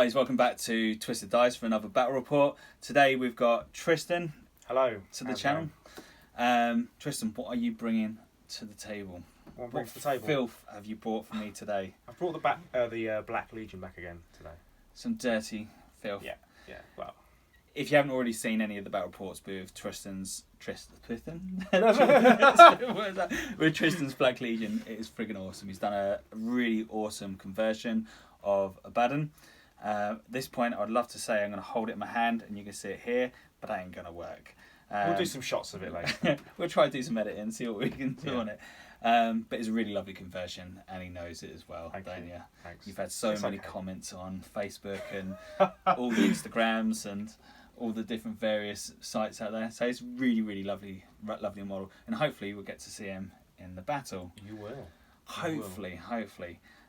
guys, welcome back to Twisted Dice for another battle report. Today we've got Tristan. Hello. To the channel. Tristan, what are you bringing to the table? What to the table? Filth have you brought for me today? I've brought the Black Legion back again today. Some dirty filth. Yeah. Well, if you haven't already seen any of the battle reports with Tristan? With Tristan's Black Legion, it is friggin' awesome. He's done a really awesome conversion of Abaddon. At this point, I'd love to say I'm going to hold it in my hand and you can see it here, but that ain't going to work. We'll do some shots of it later. We'll try to do some editing, see what we can do on it. But it's a really lovely conversion, and he knows it as well, don't you? Thanks. You've had so many comments on Facebook and all the Instagrams and all the different various sites out there. So it's really, really lovely model, and hopefully we'll get to see him in the battle. You will. Hopefully.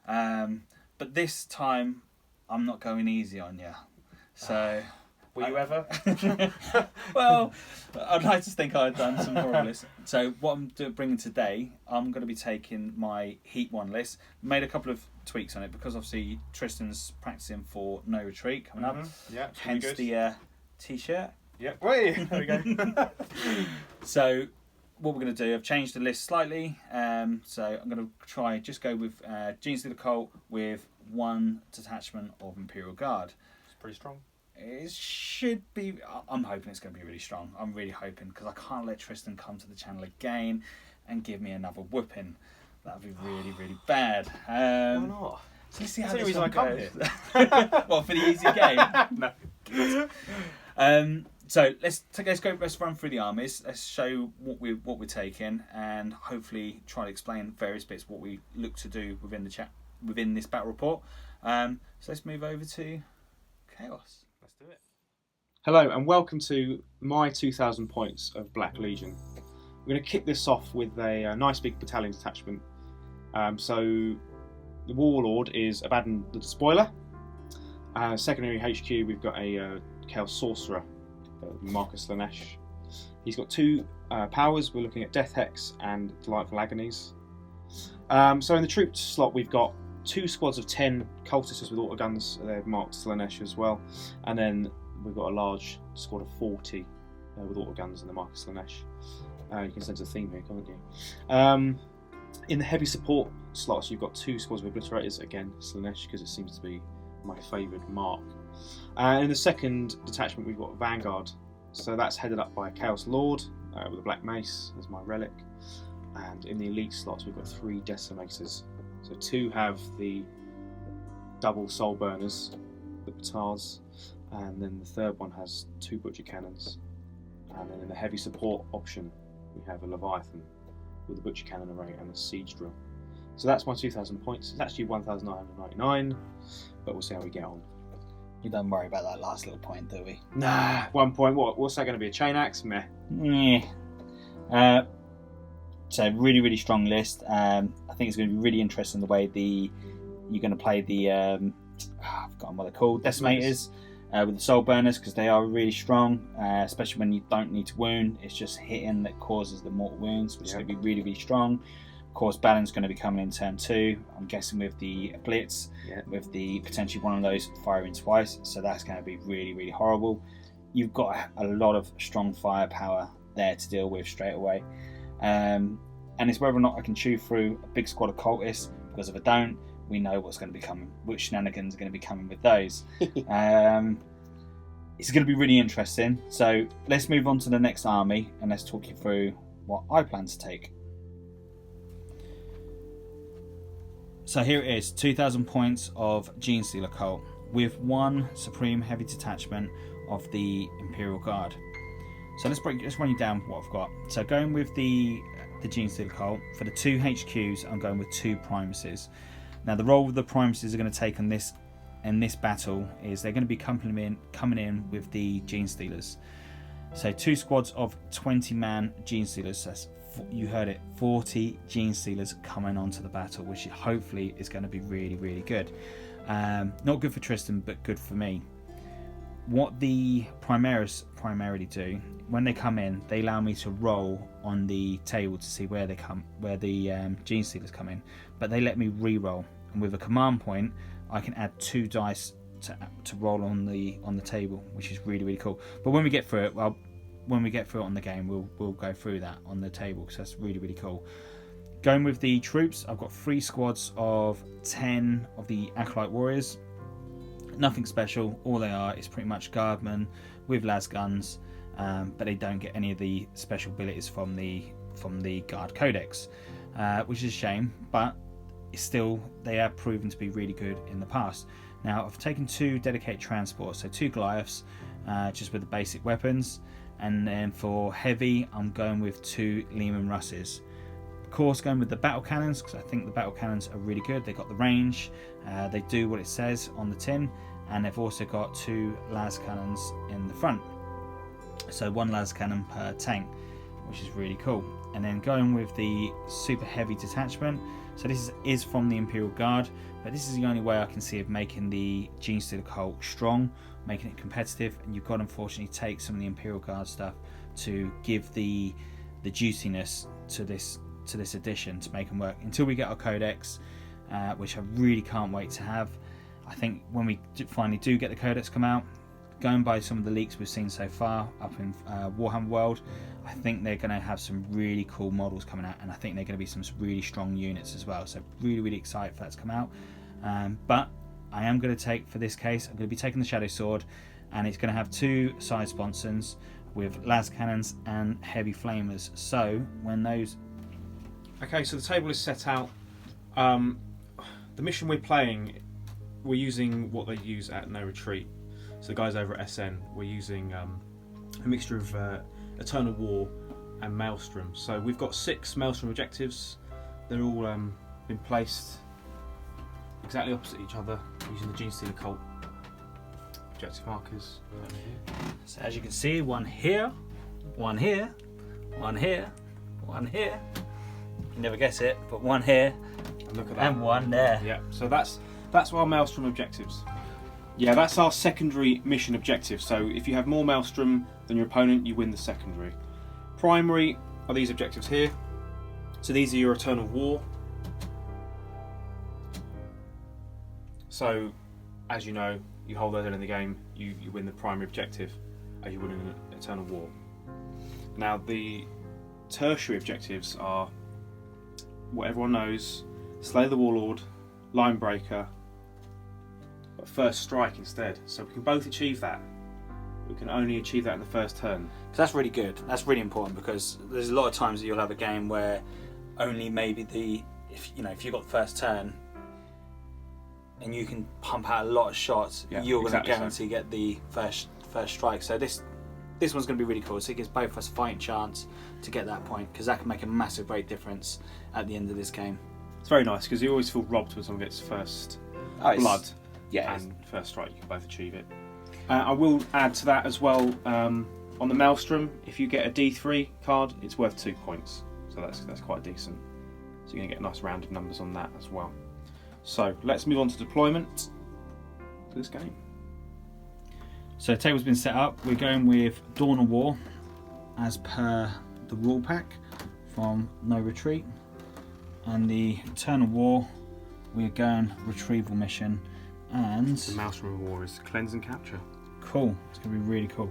But this time, I'm not going easy on you. So. Were you ever? Well, I'd like to think I've done some horrible lists. So what I'm bringing today, I'm going to be taking my Heat 1 list. Made a couple of tweaks on it because obviously Tristan's practicing for No Retreat coming up. Yeah, hence good. The t-shirt. Yeah, wait, there we go. So what we're going to do, I've changed the list slightly. So I'm going to just go with Genestealer Cult with 1 detachment of Imperial Guard. It's pretty strong. It should be. I'm hoping it's going to be really strong. I'm really hoping, because I can't let Tristan come to the channel again and give me another whooping. That would be really, really bad. Why not? So let's see That's how the this reason I one come goes. here. What, for the easy game? No. So let's run through the armies. Let's show what we're taking, and hopefully try to explain various bits what we look to do within this battle report. So let's move over to Chaos. Let's do it. Hello and welcome to my 2,000 points of Black Legion. We're going to kick this off with a nice big battalion detachment. So the Warlord is Abaddon the Despoiler. Secondary HQ, we've got a Chaos Sorcerer, Marcus Lanesh. He's got 2 powers. We're looking at Death Hex and Delightful Agonies. So in the troop slot, we've got 2 squads of 10 cultists with autoguns. They're marked Slanesh as well. And then we've got a large squad of 40 with autoguns in the Marcus Slanesh. You can sense a theme here, can't you? In the heavy support slots, you've got 2 squads of obliterators. Again, Slanesh, because it seems to be my favoured mark. In the second detachment, we've got Vanguard. So that's headed up by a Chaos Lord with a Black Mace as my relic. And in the elite slots, we've got 3 Decimators. So 2 have the double soul burners, the Batars, and then the third one has 2 butcher cannons. And then in the heavy support option, we have a Leviathan with a butcher cannon array and a siege drill. So that's my 2,000 points. It's actually 1,999, but we'll see how we get on. You don't worry about that last little point, do we? Nah, 1 point. What's that going to be? A chain axe? Meh. Yeah. So really, really strong list. I think it's going to be really interesting the way you're going to play the I've forgotten what they're called, Decimators with the soul burners, because they are really strong, especially when you don't need to wound. It's just hitting that causes the mortal wounds, which is going to be really, really strong. Of course, Balin's going to be coming in turn 2. I'm guessing with the Blitz, with the potentially one of those firing twice. So that's going to be really, really horrible. You've got a lot of strong firepower there to deal with straight away. And it's whether or not I can chew through a big squad of cultists, because if I don't, we know what's going to be coming, which shenanigans are going to be coming with those. It's going to be really interesting. So let's move on to the next army and let's talk you through what I plan to take. So here it is, 2,000 points of Genestealer Cult with 1 Supreme Heavy Detachment of the Imperial Guard. So let's run you down what I've got. So going with the Genestealer Cult, for the 2 HQs, I'm going with 2 Primuses. Now the role the Primuses are going to take on this battle is they're going to be coming in with the Genestealers. So 2 squads of 20-man Genestealers. That's, you heard it, 40 Genestealers coming onto the battle, which hopefully is going to be really, really good. Not good for Tristan, but good for me. What the Primaris primarily do, when they come in, they allow me to roll on the table to see where the Genestealers come in, but they let me re-roll. And with a command point, I can add 2 dice to roll on the table, which is really, really cool. But when we get through it, when we get through it on the game, we'll go through that on the table, because that's really, really cool. Going with the troops, I've got 3 squads of 10 of the Acolyte Warriors. Nothing special. All they are is pretty much guardmen with las guns, but they don't get any of the special abilities from the Guard Codex, which is a shame, but it's still, they have proven to be really good in the past. Now, I've taken 2 dedicated transports, so 2 Goliaths, just with the basic weapons, and then for heavy, I'm going with 2 Lehman Russes. Of course, going with the battle cannons, because I think the battle cannons are really good. They've got the range, they do what it says on the tin, and they've also got 2 las cannons in the front. So 1 las cannon per tank, which is really cool. And then going with the super heavy detachment. So this is from the Imperial Guard, but this is the only way I can see of making the Genestealer Cult strong, making it competitive. And you've got to unfortunately take some of the Imperial Guard stuff to give the juiciness to this edition, to make them work until we get our Codex, which I really can't wait to have. I think when we finally do get the Codex come out, going by some of the leaks we've seen so far up in Warhammer World, I think they're going to have some really cool models coming out, and I think they're going to be some really strong units as well. So really, really excited for that to come out. But I am going to take, for this case, I'm going to be taking the Shadow Sword, and it's going to have 2 side sponsons with las cannons and heavy flamers. So when those... Okay, so the table is set out. The mission we're playing, we're using what they use at No Retreat. So the guys over at SN, we're using a mixture of Eternal War and Maelstrom. So we've got 6 Maelstrom objectives. They're all been placed exactly opposite each other using the Genestealer Cult objective markers. So as you can see, 1 here, 1 here, 1 here, 1 here. You never guess it, but 1 here, and look at that, and 1 there. Yeah. So that's our Maelstrom objectives. Yeah, that's our secondary mission objective. So if you have more Maelstrom than your opponent, you win the secondary. Primary are these objectives here. So these are your Eternal War. So, as you know, you hold those in the game, you win the primary objective as you win in an Eternal War. Now the tertiary objectives are what everyone knows: Slay the Warlord, Line Breaker, but First Strike instead. So we can both achieve that. We can only achieve that in the first turn. So that's really good. That's really important, because there's a lot of times that you'll have a game where only maybe if you've got the first turn and you can pump out a lot of shots, you're going to guarantee get the first strike. So this one's going to be really cool. So it gives both of us a fighting chance to get that point, because that can make a massive, great difference at the end of this game. It's very nice, because you always feel robbed when someone gets first blood and first strike. You can both achieve it. I will add to that as well, on the Maelstrom, if you get a D3 card, it's worth 2 points. So that's quite decent. So you're going to get nice rounded numbers on that as well. So let's move on to deployment for this game. So the table's been set up. We're going with Dawn of War as per the rule pack from No Retreat. And the Eternal War, we're going retrieval mission. And the Maelstrom War is cleanse and capture. Cool. It's going to be really cool.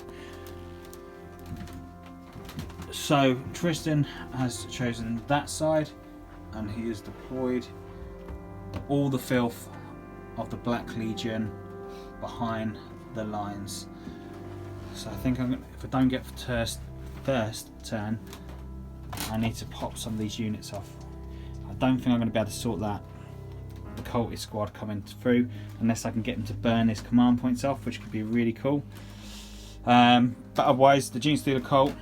So Tristan has chosen that side, and he has deployed all the filth of the Black Legion behind the lines. So I think if I don't get first turn, I need to pop some of these units off. I don't think I'm going to be able to sort that, the cultist squad coming through, unless I can get him to burn his command points off, which could be really cool. But otherwise, the Genestealer Cult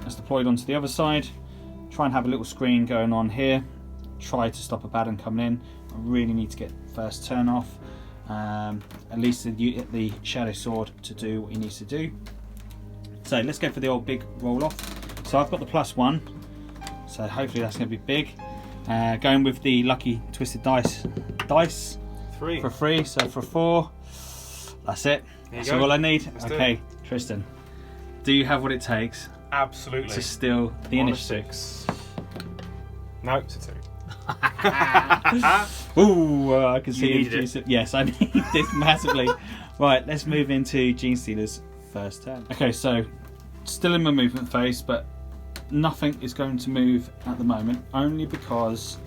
is deployed onto the other side. Try and have a little screen going on here. Try to stop a Baden coming in. I really need to get first turn off. At least the Shadow Sword to do what he needs to do. So let's go for the old big roll off. So I've got the +1, so hopefully that's going to be big. Going with the lucky twisted dice 3 for 3, so for 4. That's it. That's all I need. Okay, Tristan, do you have what it takes? Absolutely. To steal the initiative. 6. No, it's a 2. Ooh, I can see it. Yes, I need this massively. Right, let's move into Genestealer's first turn. Okay, so still in my movement phase, but nothing is going to move at the moment, only because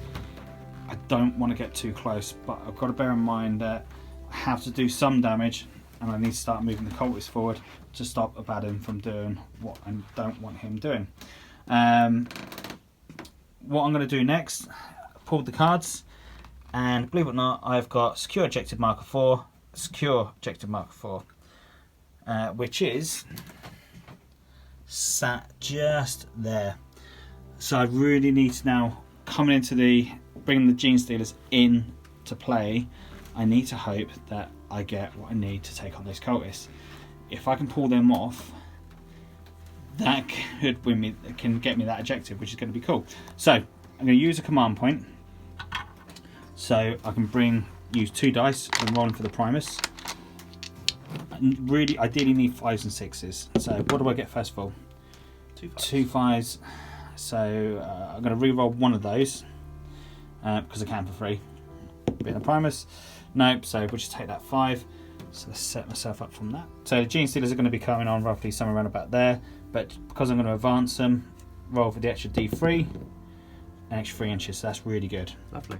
I don't want to get too close, but I've got to bear in mind that I have to do some damage and I need to start moving the cultist forward to stop Abaddon from doing what I don't want him doing. What I'm going to do next, pulled the cards, and believe it or not, I've got Secure Objective Marker 4, Secure Objective Marker 4, which is sat just there. So I really need to now, coming into bringing the Genestealers in to play, I need to hope that I get what I need to take on those cultists. If I can pull them off, that can get me that objective, which is going to be cool. So I'm going to use a command point, so I can use 2 dice when rolling for the Primus. I really, ideally need 5s and 6s. So what do I get first of all? 2 5s. So I'm going to re-roll one of those because I can for free. Being a Primus. Nope, so we'll just take that 5. So let's set myself up from that. So the Genestealers are going to be coming on roughly somewhere around about there, but because I'm going to advance them, roll for the extra D3, an extra 3 inches, so that's really good. Lovely.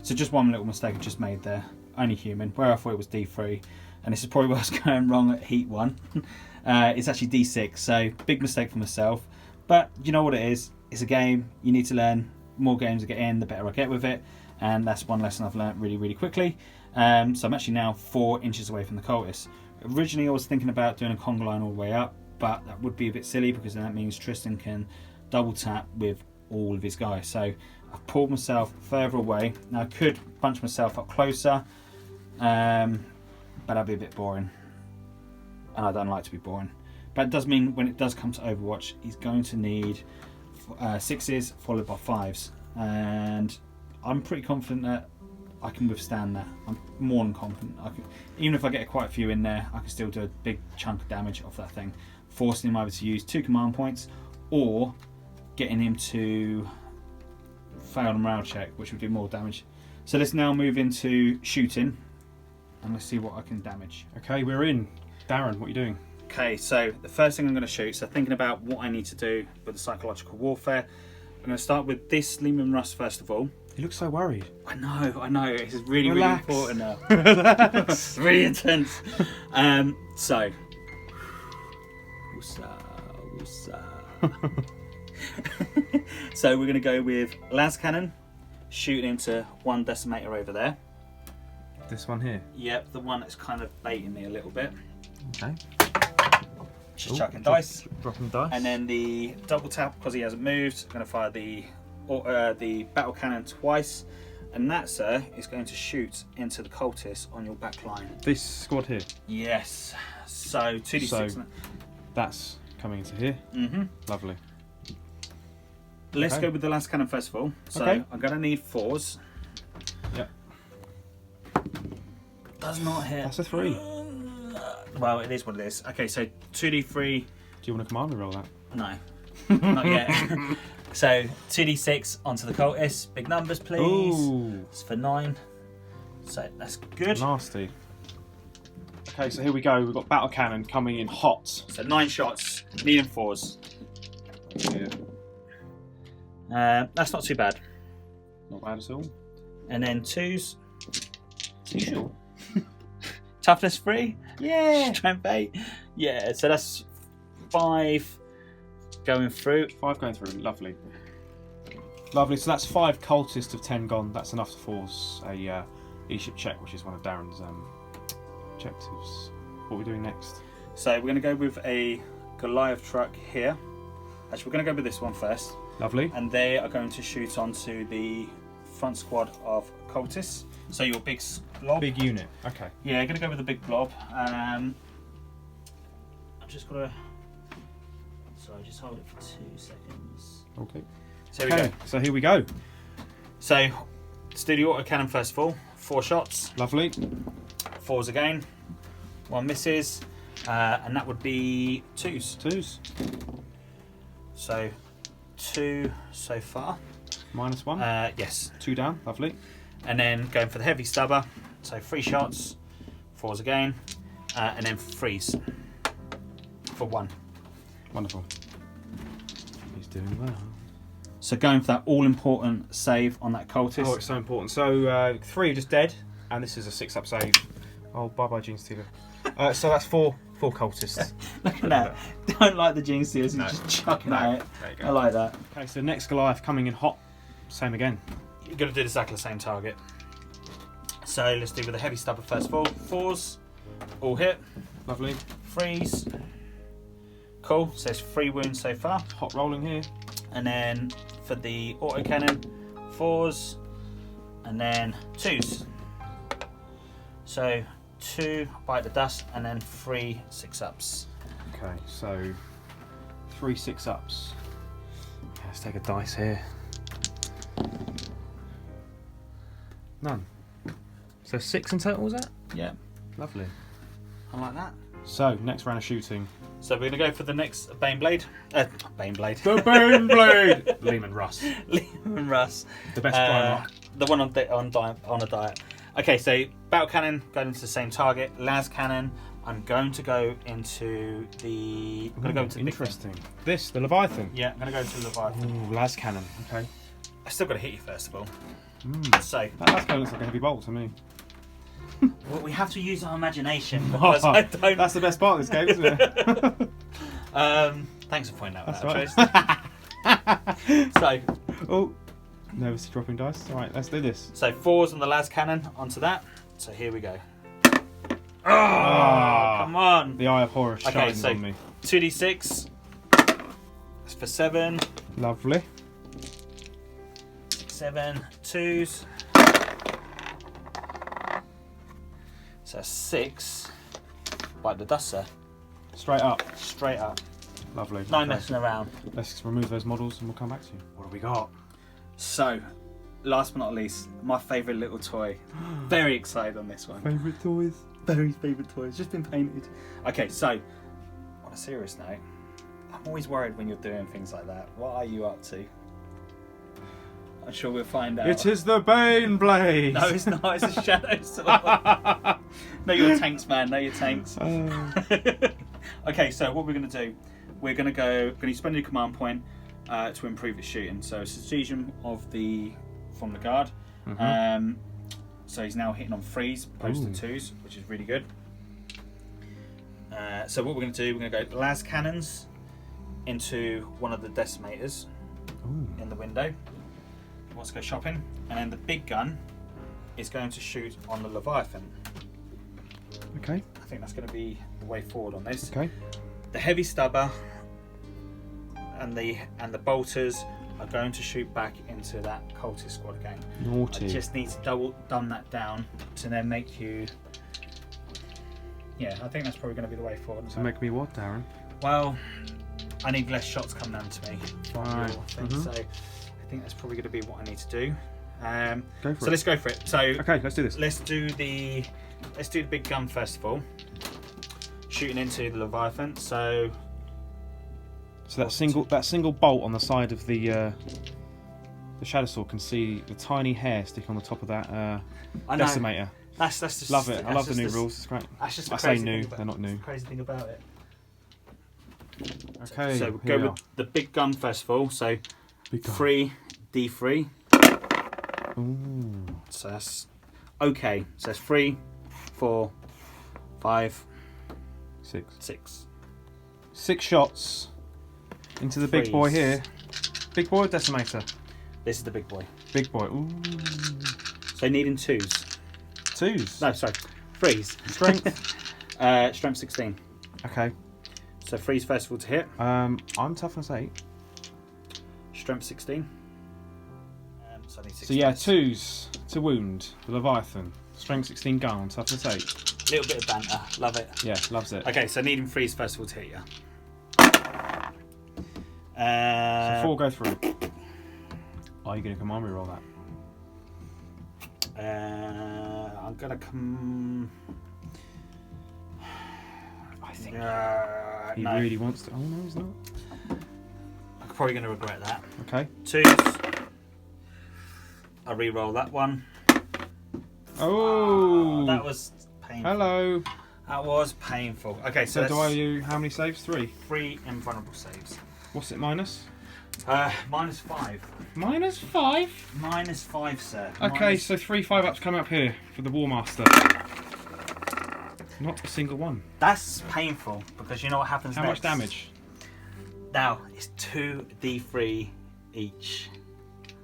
So just one little mistake I just made there, only human, where I thought it was D3, and this is probably where I was going wrong at Heat 1. It's actually D6, so big mistake for myself, but you know what it is, it's a game, you need to learn. More games I get in, the better I get with it, and that's one lesson I've learned really, really quickly. So I'm actually now 4 inches away from the cultist. Originally I was thinking about doing a conga line all the way up, but that would be a bit silly because then that means Tristan can double tap with all of his guys. So I've pulled myself further away. Now I could bunch myself up closer, but that'd be a bit boring, and I don't like to be boring. But it does mean when it does come to Overwatch, he's going to need 6s followed by 5s, and I'm pretty confident that I can withstand that. I'm more than confident. Even if I get quite a few in there, I can still do a big chunk of damage off that thing, forcing him either to use 2 command points or getting him to fail a morale check, which would do more damage. So let's now move into shooting, and let's see what I can damage. Okay, we're in. Darren, what are you doing? Okay, so the first thing I'm going to shoot, so thinking about what I need to do with the psychological warfare, I'm going to start with this Lehman Russ first of all. You look so worried. I know, it's really, Relax. really important now. Relax. It's really intense. So, woosah. So we're going to go with las cannon, shooting into one decimator over there. This one here? Yep, the one that's kind of baiting me a little bit. Okay. Just chucking dice. Dropping dice. And then the double tap, because he hasn't moved, I'm going to fire the battle cannon twice, and that, sir, is going to shoot into the cultist on your back line. This squad here? Yes. So 2d6. So that's coming into here. Mm-hmm. Lovely. Let's go with the last cannon first of all. So I'm going to need 4s. Yep. Does not hit. That's a 3. Well, it is what it is. Okay, so 2d3. Do you want to command me roll that? No, not yet. So 2d6 onto the cultist. Big numbers, please. Ooh. It's for 9. So that's good. Nasty. Okay, so here we go. We've got battle cannon coming in hot. So 9 shots, needing 4s. Yeah. That's not too bad. Not bad at all. And then 2s. You sure? Toughness 3. Yeah. Strength 8. Yeah, so that's 5 going through. 5 going through. Lovely. Lovely. So that's 5 cultists of 10 gone. That's enough to force a E-ship check, which is one of Darren's objectives. What are we doing next? So we're going to go with a Goliath truck here. Actually, we're going to go with this one first. Lovely. And they are going to shoot onto the front squad of cultists. So your big blob. Big unit. Okay. Yeah, going to go with the big blob. I've just got to... Sorry, just hold it for 2 seconds. Okay. So here we go. So here we go. So let's do the auto cannon first of all. 4 shots. Lovely. 4s again. 1 misses. And that would be 2s. 2s. So 2 so far. -1. Yes. 2 down. Lovely. And then going for the heavy stubber. So 3 shots. 4s again, and then freeze for 1. Wonderful. He's doing well. So going for that all-important save on that cultist. Oh, it's so important. So 3 are just dead, and this is a 6-up save. Oh, bye-bye, Genestealer. So that's 4 cultists. Look at that. Don't like the Genestealers, No. just chucking at it. There you go. I like that. Okay, so next Goliath coming in hot. Same again. You're going to do exactly the same target. So let's do with a heavy stubber first of all. 4s, all hit. Lovely. Freeze. Cool, so it's 3 wounds so far. Hot rolling here. And then for the autocannon, 4s, and then 2s. So 2 bite the dust, and then 3 6-ups. Okay, so 3 6-ups. Okay, let's take a dice here. None. So 6 in total, was that? Yeah, Lovely. I like that. So, next round of shooting. So we're going to go for the next Baneblade. Baneblade. The Baneblade! Lehman Russ. Lehman Russ. The best primer. The one on a diet. Okay, so battle cannon going into the same target. Las cannon. I'm going to go into the. I'm going to go into the big thing. Interesting. This, the Leviathan. Yeah, I'm going to go into the Leviathan. Ooh, las cannon. Okay. I still got to hit you first of all. Mm. So That las cannon looks like a heavy bolt to me. well, we have to use our imagination because I don't. That's the best part of this game, isn't it? Thanks for pointing out That's that. right. So Oh, nervously dropping dice. All right, let's do this. 4s on the las cannon onto that. So here we go. Oh, Ah. come on. The eye of horror shines so on me. 2d6. That's for 7. Lovely. 7 2s. So 6. Bite the dust, sir. Straight up. Straight up. Lovely. No Okay. messing around. Let's remove those models and we'll come back to you. What have we got? So, last but not least, my favourite little toy. Very excited on this one. Favourite toys? Very favourite toy. It's just been painted. Okay, so, on a serious note, I'm always worried when you're doing things like that. What are you up to? I'm sure we'll find out. It is the Baneblade! No, it's not. It's a shadow sword. No, your tanks, man. No, your tanks. Okay, so what we're going to do, we're going to spend a command point to improve its shooting. So substitution of from the guard. Mhm. So he's now hitting on 3s opposed to 2s, which is really good. So what we're going to do, we're going to go las cannons into one of the decimators in the window. He wants to go shopping, and then the big gun is going to shoot on the Leviathan. Okay. I think that's going to be the way forward on this. Okay. The heavy stubber and the bolters are going to shoot back into that cultist squad again. Naughty. I just need to dumb that down to then make you. Yeah, I think that's probably going to be the way forward. So make me what, Darren? Well, I need less shots coming down to me from Right. your thing, so I think that's probably going to be what I need to do. Go for So it. let's go for it. So Okay, let's do this. let's do the big gun first of all. Shooting into the Leviathan. So that single bolt on the side of the shadow sword can see the tiny hair stick on the top of that I know. decimator. That's just Love it. I that's love the just new rules. It's great. That's just I the say crazy new. thing about- They're not new. that's the crazy thing about it. Okay. So we'll here go we with the big gun first of all. So are. Big gun. 3d3. Ooh. So that's okay. So that's 3, 4, 5, 6. 6. 6 shots into the big boy here. Big boy or decimator? This is the big boy. Big boy. Ooh. So needing 2s. 2s. No, sorry, 3s. Strength. Strength 16. Okay. So 3s first of all to hit. I'm toughness 8. Strength 16. So I need 6 So yeah, dice. 2s to wound the Leviathan. Strength 16 gun. Toughness 8. Little bit of banter. Love it. Yeah, loves it. Okay, so needing 3s first of all to hit you. So 4 go through. Are you going to command reroll that? I'm gonna come. I think he no. really wants to. Oh no, he's not. I'm probably gonna regret that. Okay. 2s. I re-roll that one. Oh, That was painful. painful. Hello. That was painful. Okay, so do I do how many saves? 3. 3 invulnerable saves. What's it minus? -5. -5? -5, sir. Okay, so 3 5-ups come up here for the War Master. Not a single one. That's painful because you know what happens How next? much damage? Now, it's 2d3 each.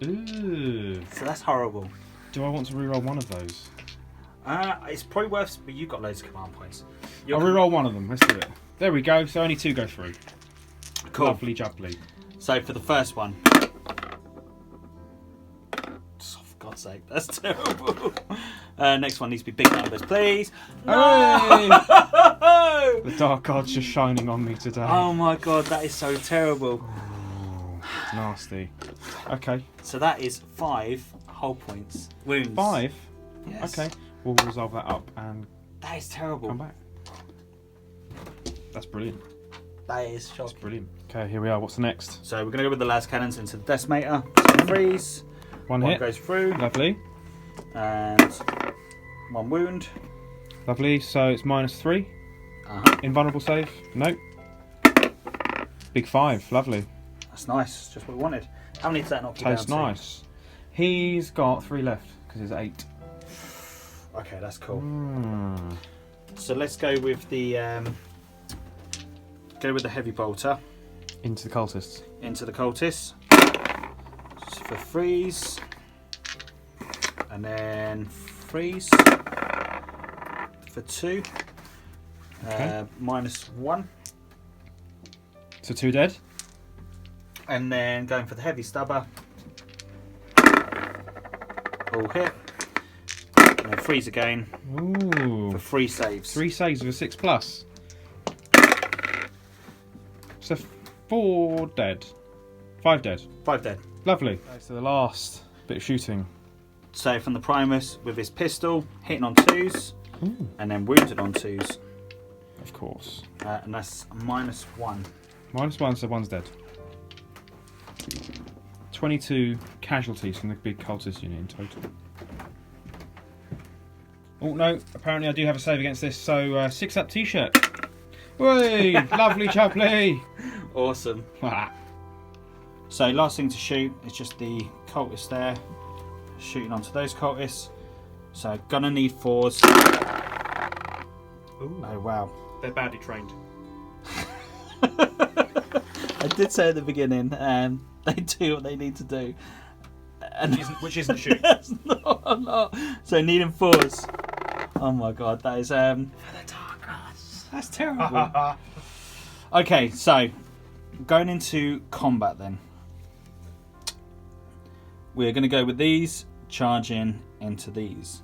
Ooh. So that's horrible. Do I want to reroll one of those? It's probably worth, but you've got loads of command points. I'll reroll one of them. Let's do it. There we go. So only 2 go through. Cool. Lovely jubbly. So for the first one. Oh, for God's sake, that's terrible. Next one needs to be big numbers, please. Hey! No! The dark gods are shining on me today. Oh my God, that is so terrible. Ooh, nasty. Okay. So that is 5 hull points. Wounds. 5? Yes. Okay. We'll resolve that up and That is terrible. come back. That's brilliant. That is That's shocking. brilliant. Okay, here we are. What's the next? So we're going to go with the las cannons into the decimator. So freeze. One One hit. goes through. Lovely. And 1 wound. Lovely. So it's -3. Invulnerable save? Nope. Big 5. Lovely. That's nice. Just what we wanted. How many does that knock you down Tastes to? nice. He's got 3 left because he's 8. Okay, that's cool. Mm. So let's go with the heavy bolter Into the cultists. into the cultists for freeze, and then freeze for 2. Okay. -1, So 2 dead. and then going for the heavy stubber. All hit, and then freeze again Ooh. for 3 saves. 3 saves with a 6+. So 4 dead. 5 dead. 5 dead. Lovely. Okay, so the last bit of shooting. So from the Primus with his pistol, hitting on 2s, Ooh. and then wounded on 2s, Of course. and that's -1. -1, so 1's dead. 22 casualties from the big cultist unit in total. Oh no, apparently I do have a save against this, so 6-up t-shirt. Whey! Lovely chubbly! Awesome. So last thing to shoot is just the cultists there, shooting onto those cultists. So gonna need 4s. Ooh. Oh wow. They're badly trained. I did say at the beginning, they do what they need to do. And Which isn't shoot. That's not a lot. So needing 4s. Oh my God, that is for the dark gods. That's terrible. Okay, so going into combat then. We're going to go with these, charging into these.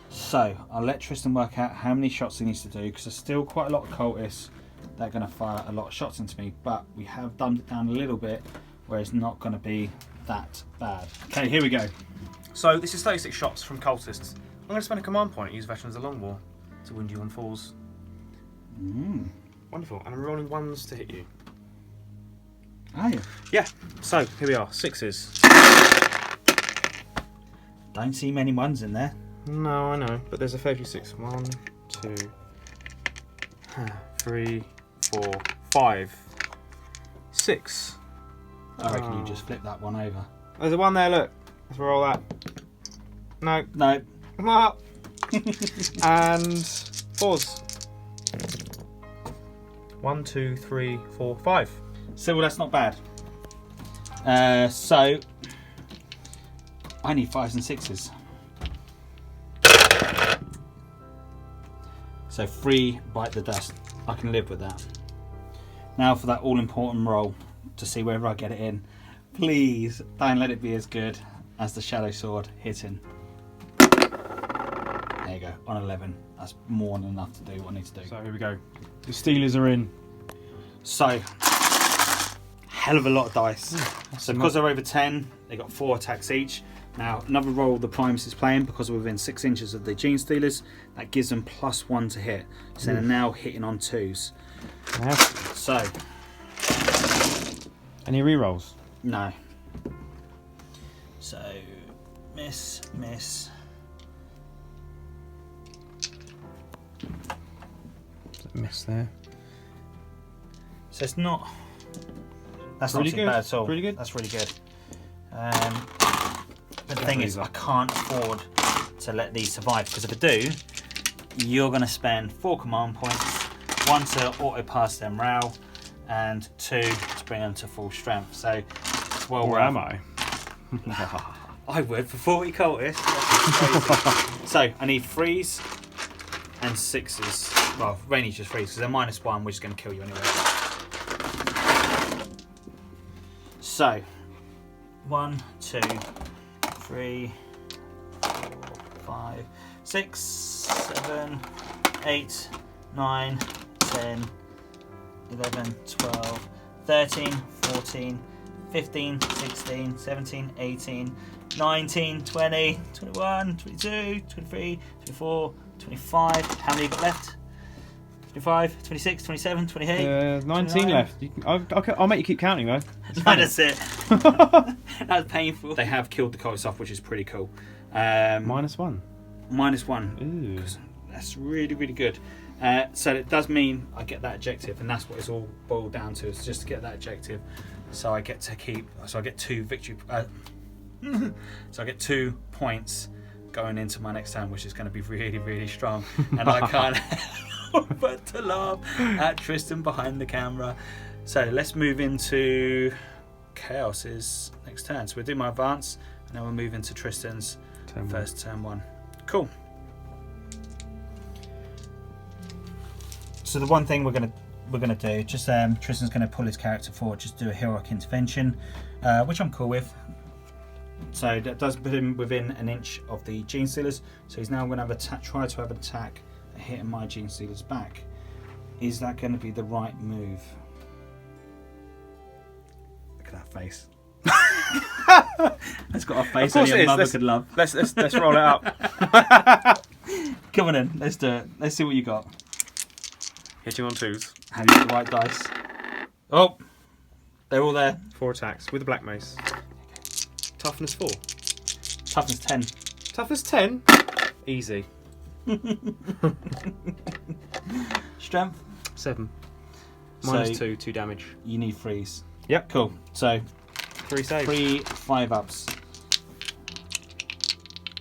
So I'll let Tristan work out how many shots he needs to do, because there's still quite a lot of cultists that are going to fire a lot of shots into me, but we have dumbed it down a little bit where it's not going to be that bad. Okay, here we go. So this is 36 shots from cultists. I'm going to spend a command point and use Veterans of the Long War to wound you on 4s. Wonderful. And I'm rolling 1s to hit you. Are you? Yeah. So here we are. 6s. Don't see many 1s in there. No, I know, but there's a fair few 6. 1, 2, 3, 4, 5, 6. I reckon you just flip that one over. There's a 1 there. Look. Let's roll that. No. No. Ah. And 4s. 1, 2, 3, 4, 5. So well, that's not bad. So I need 5s and 6s. So 3 bite the dust. I can live with that. Now for that all-important roll to see whether I get it in. Please don't let it be as good as the Shadow Sword hitting. There you go, on 11. That's more than enough to do what I need to do. So here we go. The Steelers are in. So, hell of a lot of dice. So because they're over 10, they got 4 attacks each. Now, another role the Primus is playing, because we're within 6 inches of the Genestealers, that gives them +1 to hit. So they're now hitting on 2s. Yeah. So, Any rerolls? no. So, miss, miss. Miss there. So it's not. That's Pretty not too good. bad at all. Pretty good. That's really good. The thing is, I can't afford to let these survive, because if I do, you're going to spend 4 command points, 1 to auto pass them row, and 2 to bring them to full strength. So, well, Or am I? I would for 40 cultists. That's crazy. So I need 3s and 6s. Well, Rainey's just 3s because they're -1, which is going to kill you anyway. So 1, 2, 3, 4, 5, 6, 7, 8, 9, 10, 11, 12, 13, 14, 15, 16, 17, 18, 19, 20, 21, 22, 23, 24, 25. How many you got left? 25, 26, 27, 28. 19 29. left. You can, I'll make you keep counting though. That's it. That's painful. They have killed the cultists off, which is pretty cool. -1. -1. Ooh. That's really, really good. So it does mean I get that objective, and that's what it's all boiled down to, is just to get that objective. So I get to keep. So I get 2 victory. So I get 2 points going into my next turn, which is going to be really, really strong. And I can't help but to laugh at Tristan behind the camera. So let's move into Chaos's next turn. So we'll do my advance, and then we'll move into Tristan's first turn 1. Cool. So the one thing we're gonna do, just Tristan's gonna pull his character forward, just do a heroic intervention, which I'm cool with. So that does put him within an inch of the Genestealers. So he's now gonna have try to have an attack hitting my Genestealers back. Is that going to be the right move? Look at that face. It's got a face only a mother could love. Let's roll it up. Come on in, let's do it. Let's see what you got. Hitting on 2s. Have you got the right dice? Oh, they're all there. 4 attacks with the black mace. Toughness 4. Toughness 10. Toughness 10. Easy. Strength 7. So -2, 2 damage. you need 3s. Yep. Cool. So 3 saves. 3 5-ups.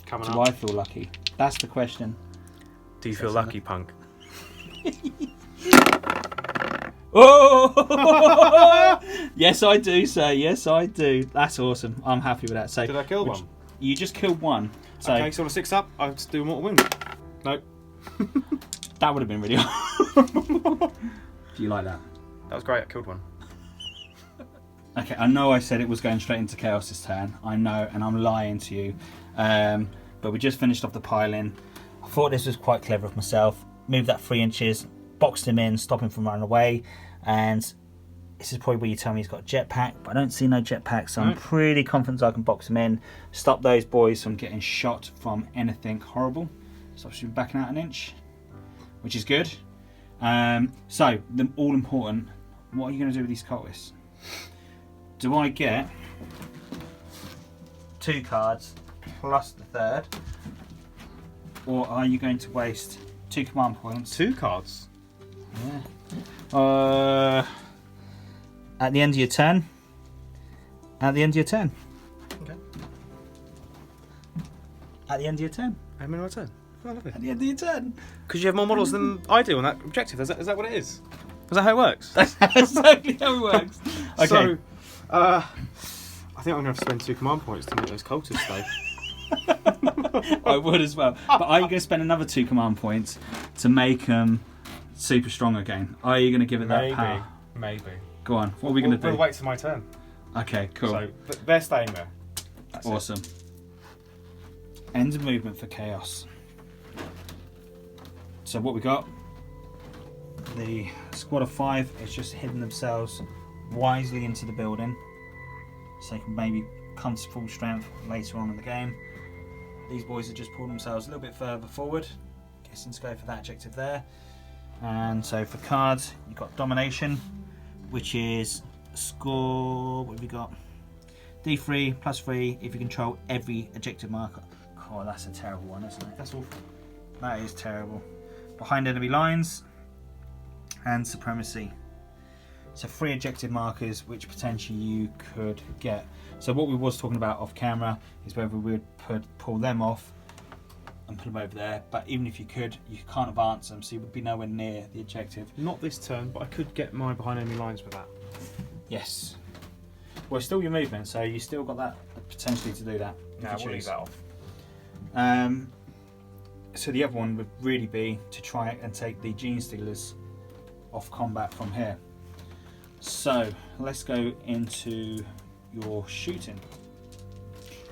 Coming Do up. I feel lucky? That's the question. Do you feel lucky, punk? Oh! Yes, I do, sir. Yes, I do. That's awesome. I'm happy with that. So Did I kill one? You just killed 1. So Okay, so on a 6-up, I have to do a mortal wound. Nope. that would have been really hard. Do you like that? That was great. I killed 1. Okay, I know I said it was going straight into Chaos' turn. I know, and I'm lying to you. But we just finished off the piling. I thought this was quite clever of myself. Moved that 3 inches, boxed him in, stop him from running away. And this is probably where you tell me he's got a jetpack, but I don't see no jetpack, so I'm pretty confident I can box him in. Stop those boys from getting shot from anything horrible. Stops you backing out an inch, which is good. So, the all important, what are you going to do with these cultists? Do I get 2 cards plus the 3rd, or are you going to waste 2 command points? 2 cards? Yeah. At the end of your turn. At the end of your turn. Okay. At the end of your turn. I'm in my turn. Oh, lovely. At the end of your turn. Because you have more models than I do on that objective. Is that what it is? Is that how it works? That's exactly how it works. Okay. So, I think I'm going to have to spend 2 command points to make those cultists stay. I would as well. But are you going to spend another 2 command points to make them super strong again? Are you going to give it that power? Maybe. Go on. What are we going to do? We'll wait till my turn. Okay, cool. So they're staying there. That's awesome. End of movement for Chaos. So what we got? The squad of 5 is just hidden themselves wisely into the building, so they can maybe come to full strength later on in the game. These boys have just pulled themselves a little bit further forward, guessing to go for that objective there. And so for cards, you've got Domination, which is score, what have we got? D3 plus 3 if you control every objective marker. Oh, that's a terrible one, isn't it? awful. That is terrible. behind enemy lines, and supremacy. So 3 objective markers which potentially you could get. So what we was talking about off camera is whether we would pull them off and put them over there, but even if you could, you can't advance them, so you would be nowhere near the objective. Not this turn, but I could get my behind enemy lines with that. Yes. Well, it's still your movement, so you still got that potentially to do that. Yeah, we'll leave that off. So the other one would really be to try and take the Genestealers off combat from here. So let's go into your shooting.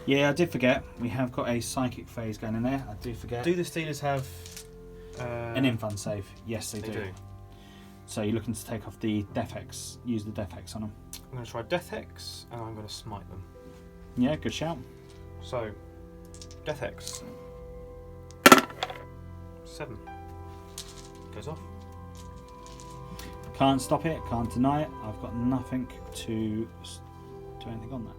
Yeah, I did forget. We have got a psychic phase going in there. I did forget. Do the Steelers have an infun save? Yes, they do. do. So you're looking to take off the Death Hex. Use the Death Hex on them. I'm going to try Death Hex and I'm going to smite them. Yeah, good shout. So, Death Hex. 7. Goes off. Can't stop it, can't deny it. I've got nothing to do anything on that.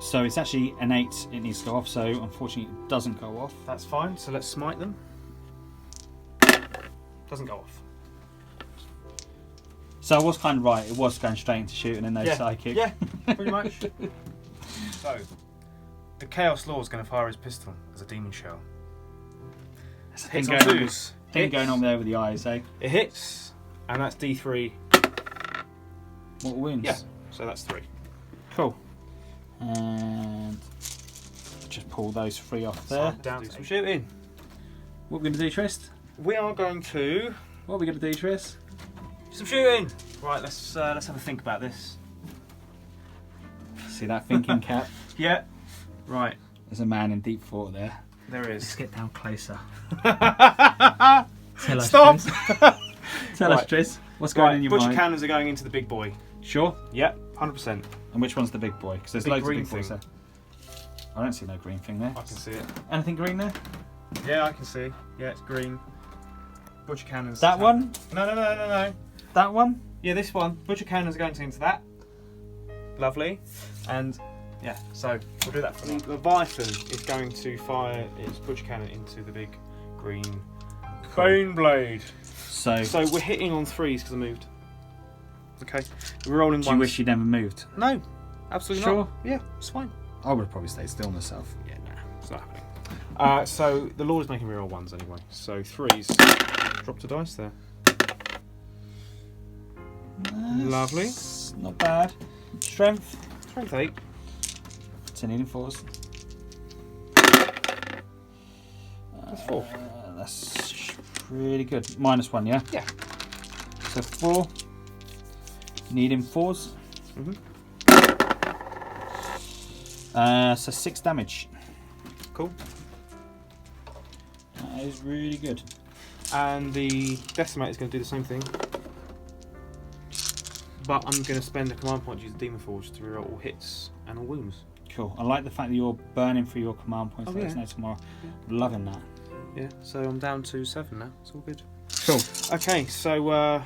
So it's actually an 8, it needs to go off, so unfortunately it doesn't go off. That's fine, so let's smite them. Doesn't go off. So I was kind of right, it was going straight into shooting and no psychic. Yeah, pretty much. So, the Chaos Lord is going to fire his pistol as a demon shell. There's a Hits thing on going, twos. thing going on there with the eyes, eh? It hits, and that's D3. What wins? Yeah, so that's 3. Cool. And just pull those 3 off there. Down to some shooting. What are we going to do, Trist? We are going to What are we going to do, Trist? do some shooting. Right, let's have a think about this. See that thinking cap? Yeah. Right. There's a man in deep thought there. There Let's is. get down closer. Tell us, Stop. Tris. Tell us, Tris. What's going in your Butcher mind? cannons are going into the big boy. Sure. Yep, 100%. And which one's the big boy? Because there's Big loads of green big boys thing. there. I don't see no green thing there. I can see it. Anything green there? Yeah, I can see. Yeah, it's green. Butcher cannons. That one? No. That one? Yeah, this one. Butcher cannons are going into that. Lovely. And yeah, so we'll do that for now. The Leviathan is going to fire its butcher cannon into the big green Baneblade. So So we're hitting on 3s because I moved. Okay. We're rolling do you ones. wish you'd never moved? No, absolutely Sure? not. Yeah, it's fine. I would have probably stayed still myself. Yeah, nah, it's not happening. So the Lord is making me roll 1s anyway. So 3s. Dropped a dice there. Lovely. Not bad. Strength. Strength 8. 10 needing 4s. That's 4. That's pretty good. -1, yeah? Yeah. So 4. Needing 4s. So 6 damage. Cool. That is really good. And the Decimate is going to do the same thing. But I'm going to spend a command point to use the Demon Forge to reroll all hits and all wounds. Cool. I like the fact that you're burning through your command points. Oh, Let us yeah. know tomorrow. Yeah. Loving that. Yeah, so I'm down to 7 now. It's all good. Cool. Okay, so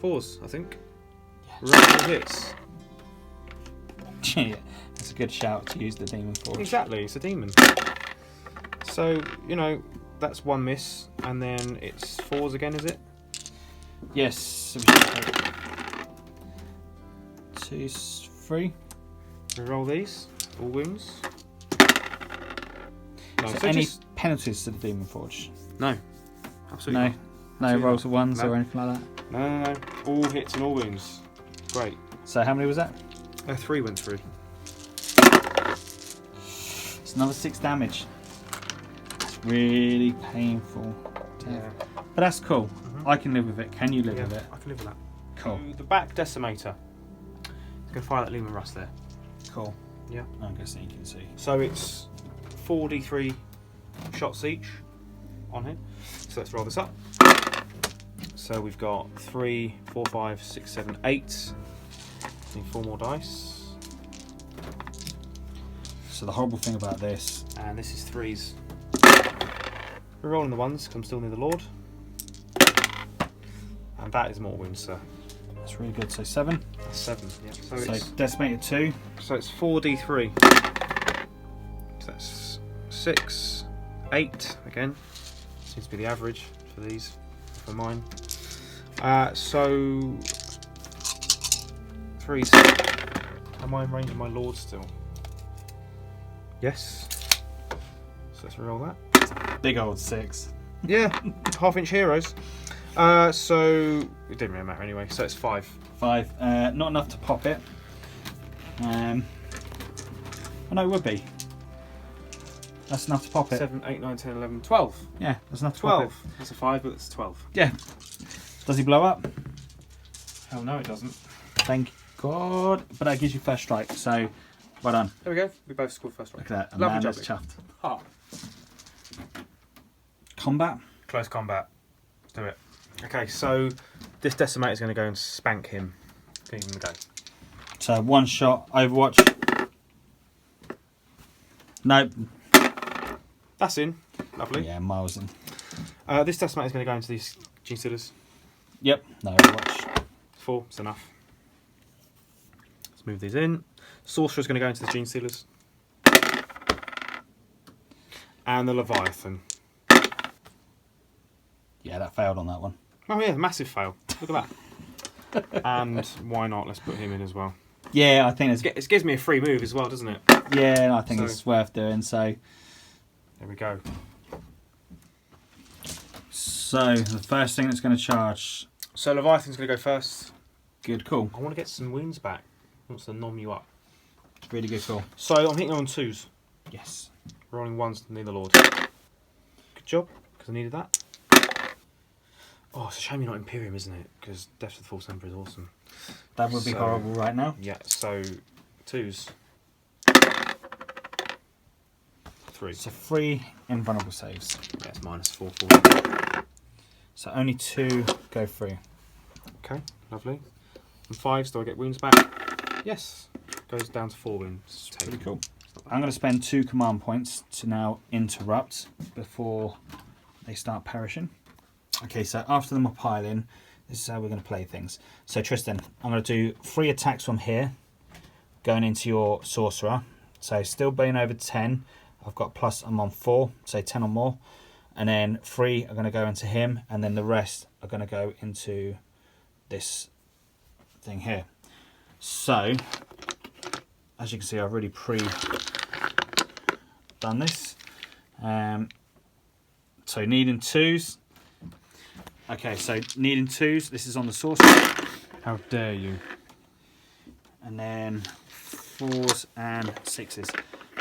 4s, I think. Roll all hits. Yeah, that's a good shout to use the demon forge. Exactly, it's a demon. So, that's 1 miss, and then it's 4s again, is it? Yes. So we should take 2, 3. Reroll these, all wounds. No, So so any just- penalties to the demon forge? No, absolutely No. not. No Absolutely rolls of ones No. or anything like that. No. All hits and all wounds. Great. So how many was that? 3 went through. It's another 6 damage. It's really painful. Yeah. But that's cool. I can live with it. Can you live with it? I can live with that. Cool. The back Decimator. It's going to fire that Lumen Rust there. Cool. Yeah. I'm guessing you can see. So it's 4d3 shots each on him. So let's roll this up. So we've got 3, 4, 5, 6, 7, 8. Need 4 more dice. So the horrible thing about this, And this is 3s. We're rolling the 1s, 'cause I'm still near the Lord. And that is more wounds, sir. that's really good. So 7. That's 7. Yeah. So So it's decimated 2. 4d3. So that's 6, 8 again. Seems to be the average for these, for mine. So 3s. Am I in range of my lord still? Yes. So let's roll that. Big old 6. Yeah, half-inch heroes. So it didn't really matter anyway. So it's 5. 5. Not enough to pop it. Oh no, it would be. That's enough to pop it. 7, 8, 9, 10, 11, 12. Yeah, that's enough to pop it. 12. That's a 5, but it's 12. Yeah. Does he blow up? Hell no, it doesn't. Thank God. But that gives you first strike, so well done. There we go. We both scored first strike. Look at that. Lovely Man, job. that's chuffed. Heart. Combat. Close combat. Let's do it. Okay, so this Decimator is going to go and spank him. Give him a go. So one shot, Overwatch. Nope. That's in. Lovely. Yeah, miles in. This Decimator is going to go into these Genestealers. Yep, no Overwatch. 4, it's enough. Let's move these in. Sorcerer is going to go into the Genestealers. And the Leviathan. Yeah, that failed on that one. Oh yeah, massive fail. Look at that. And why not? Let's put him in as well. Yeah, I think it's. It gives me a free move as well, doesn't it? Yeah, I think So- it's worth doing. So There we go. the first thing that's going to charge. So Leviathan's going to go first. Good call. I want to get some wounds back. Wants to nom you up. Really good call. So I'm hitting on 2s. Yes. Rolling 1s to need the Lord. Good job, because I needed that. Oh, it's a shame you're not Imperium, isn't it? Because Death to the False Emperor is awesome. That would be So- horrible right now. Yeah, so 2s. 3. So 3 invulnerable saves. Yeah, it's -4 for me. So only 2 go through. Okay, lovely. And 5s, do I get wounds back? Yes. Goes down to 4 wounds. Pretty cool. I'm going to spend 2 command points to now interrupt before they start perishing. Okay, so after them are piling, this is how we're going to play things. So Tristan, I'm going to do 3 attacks from here, going into your sorcerer. So still being over 10, I've got plus, I'm on 4, say 10 or more. And then 3 are going to go into him, and then the rest are going to go into this thing here. So, as you can see, I've really done this. So needing 2s. Okay, so needing 2s. This is on the sorcerer. How dare you? And then 4s and 6s.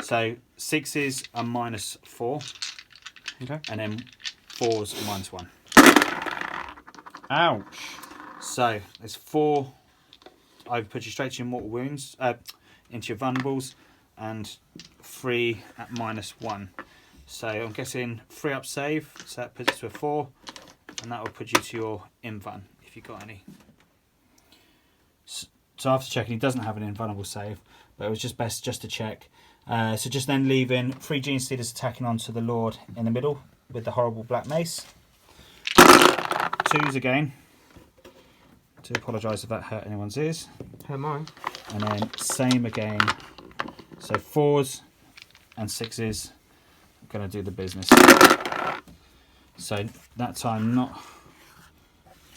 So 6s are -4. Okay. And then 4s are -1. Ouch. So there's 4. I put you straight to your mortal wounds, into your vulnerables, and 3 at -1. So I'm guessing 3 up save, so that puts it to a 4, and that will put you to your invuln if you've got any. So after checking, he doesn't have an invulnerable save, but it was just best just to check. So just then leaving 3 Genestealers attacking onto the Lord in the middle with the horrible black mace. 2s again. To apologise if that hurt anyone's ears. Hurt mine. And then same again. So 4s and 6s are going to do the business. So that time not.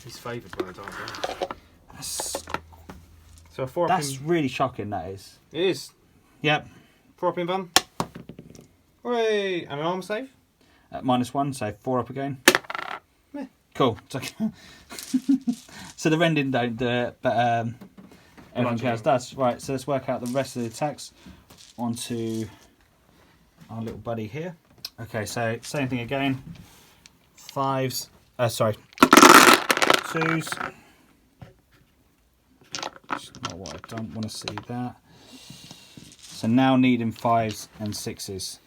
He's favoured by the dark arts. That's, So a 4 up that's in... really shocking. That is. It is. Yep. 4 up in Van. Hooray! And an armor save? At -1, so 4 up again. Meh. Cool. So the rending don't do it, but everything else does. Right, so let's work out the rest of the attacks onto our little buddy here. Okay, so same thing again. 5s, 2s. That's not what I don't want to see that. So now needing 5s and 6s.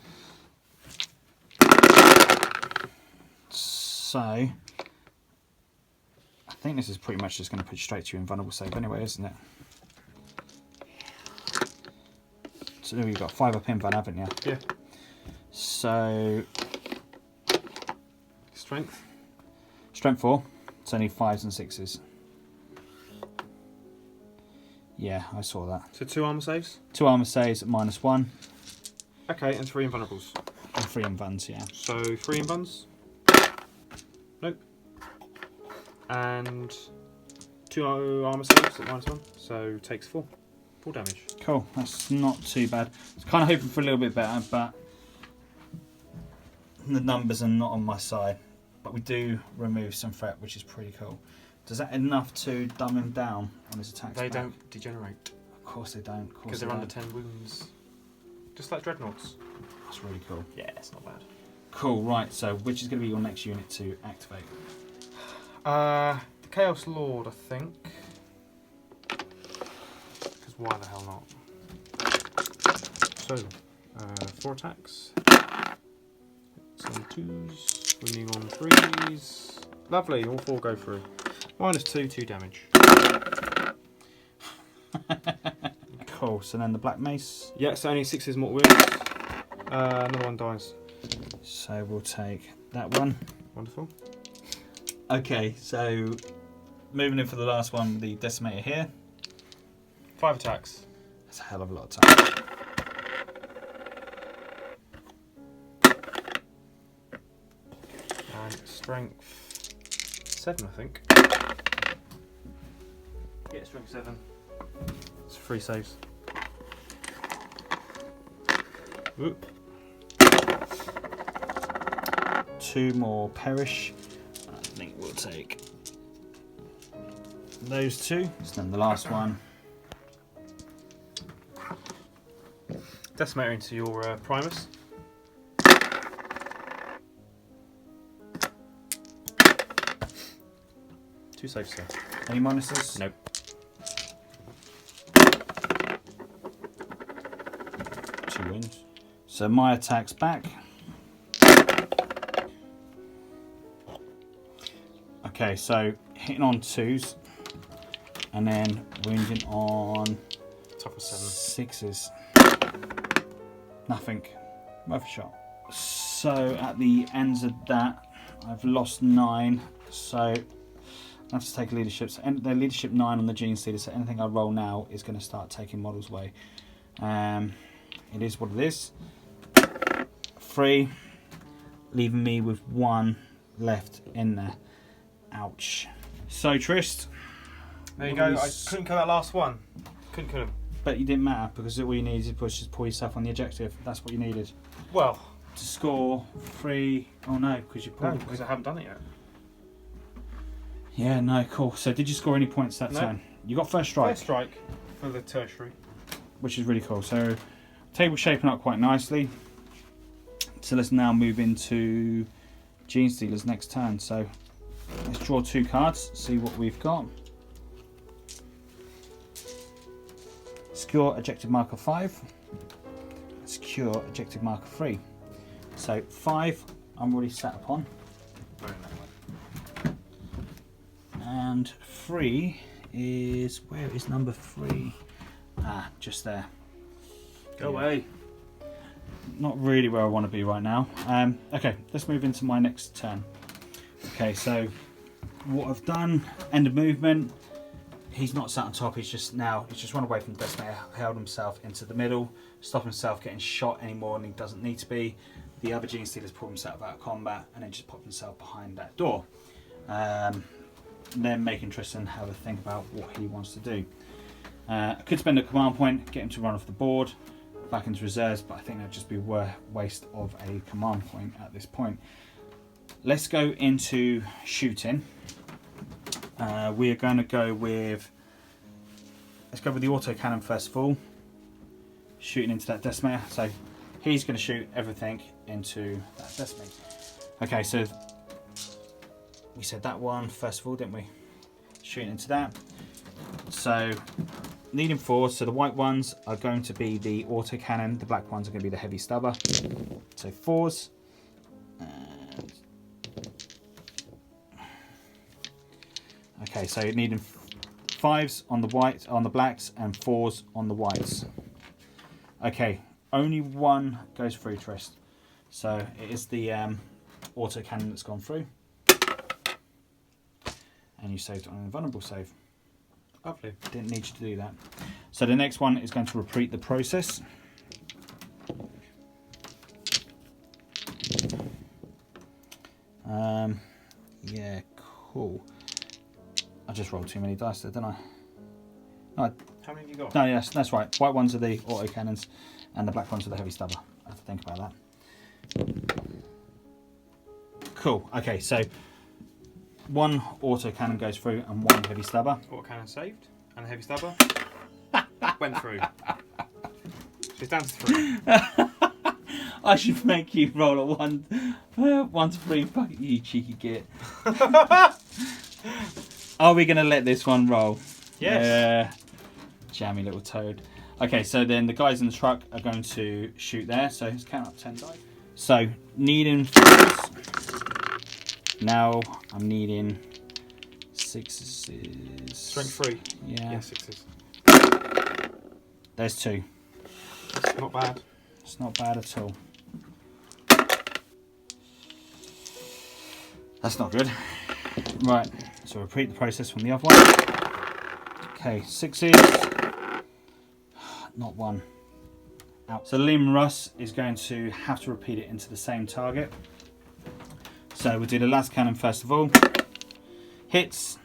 So I think this is pretty much just going to put you straight to your invulnerable save anyway, isn't it? So you've got 5 up invuln, haven't you? Yeah. So Strength. strength 4. So only 5s and 6s. Yeah, I saw that. So 2 armor saves. 2 armor saves at -1. Okay, and 3 invulnerables. 3 in buns, yeah. So 3 in buns. Nope. And 2 armor saves at -1, so takes 4 damage. Cool, that's not too bad. I was kind of hoping for a little bit better, but the numbers are not on my side. But we do remove some threat, which is pretty cool. Does that enough to dumb him down on his attacks? They don't degenerate. Of course they don't. Because they're under 10 wounds. Just like dreadnoughts. That's really cool. Yeah, it's not bad. Cool, right, so which is going to be your next unit to activate? The Chaos Lord, I think. Because why the hell not? So, 4 attacks. Some 2s, winning on 3s. Lovely, all 4 go through. -2, 2 damage. Cool, so then the Black Mace. Yeah, so only 6 mortal wounds. Another one dies. So we'll take that one. Wonderful. Okay, so moving in for the last one, the Decimator here. 5 attacks. That's a hell of a lot of time. And strength 7, I think. Yeah, strength 7. It's 3 saves. Whoop. 2 more perish. I think we'll take those 2. So then the last one. Decimator into your Primus. Two saves, sir. Any minuses? Nope. Two wins. So my attack's back. Okay, so hitting on 2s and then wounding on Top of 7. 6s. Nothing. Worth a shot. So at the ends of that, I've lost 9. So I have to take leadership. So the leadership 9 on the Genestealer. So anything I roll now is going to start taking models away. It is what it is. 3, leaving me with 1 left in there. Ouch. So Trist. There you go. I couldn't kill that last one. Couldn't kill him. But you didn't matter because all you needed was just pull yourself on the objective. That's what you needed. Well, To score 3. Oh no, because you pulled. no, because I haven't done it yet. Yeah, no, cool. So did you score any points that turn? You got first strike. First strike for the tertiary. Which is really cool. So table shaping up quite nicely. So let's now move into Genestealer's next turn. So let's draw 2 cards, see what we've got. Secure objective marker 5. Secure objective marker 3. So 5 I'm already sat upon. And 3 is, where is number 3? Ah, just there. Go away. Not really where I want to be right now. Okay, let's move into my next turn. Okay, so what I've done, end of movement. He's not sat on top, he's just run away from the Decimator, held himself into the middle, stop himself getting shot anymore and he doesn't need to be. The other Genestealer's pulled himself out of combat and then just popped himself behind that door. Then making Tristan have a think about what he wants to do. I could spend a command point, get him to run off the board, back into reserves, but I think that'd just be a waste of a command point at this point. Let's go into shooting. We are going to go with, let's go with the autocannon first of all, shooting into that Decimator. So he's going to shoot everything into that Decimator. Okay, so we said that one first of all, didn't we? Shooting into that. So needing 4, so the white ones are going to be the autocannon, the black ones are going to be the heavy stubber. So 4s. Okay, so needing 5s on the white, on the blacks, and 4s on the whites. Okay, only 1 goes through, Trist. So it is the autocannon that's gone through. And you saved on an invulnerable save. Lovely. Didn't need you to do that. So the next one is going to repeat the process. Yeah, cool. I just rolled too many dice there, didn't I? No, How many have you got? no, yes, that's right. White ones are the auto cannons, and the black ones are the heavy stubber. I have to think about that. Cool. Okay, so one auto cannon goes through and one heavy stubber. Auto cannon saved, and the heavy stubber went through. So it's down to 3. I should make you roll a 1 to 3. Fuck you, cheeky git. Are we going to let this one roll? Yes. Jammy little toad. Okay, so then the guys in the truck are going to shoot there. So let's count up 10 dice. So, needing 4s. Now I'm needing 6s. Strength 3. Yeah. Yeah, 6s. There's 2. That's not bad. It's not bad at all. That's not good. Right, so repeat the process from the other one. Okay, 6s. Not 1. Out. So Liam Russ is going to have to repeat it into the same target. So we'll do the last cannon first of all. Hits.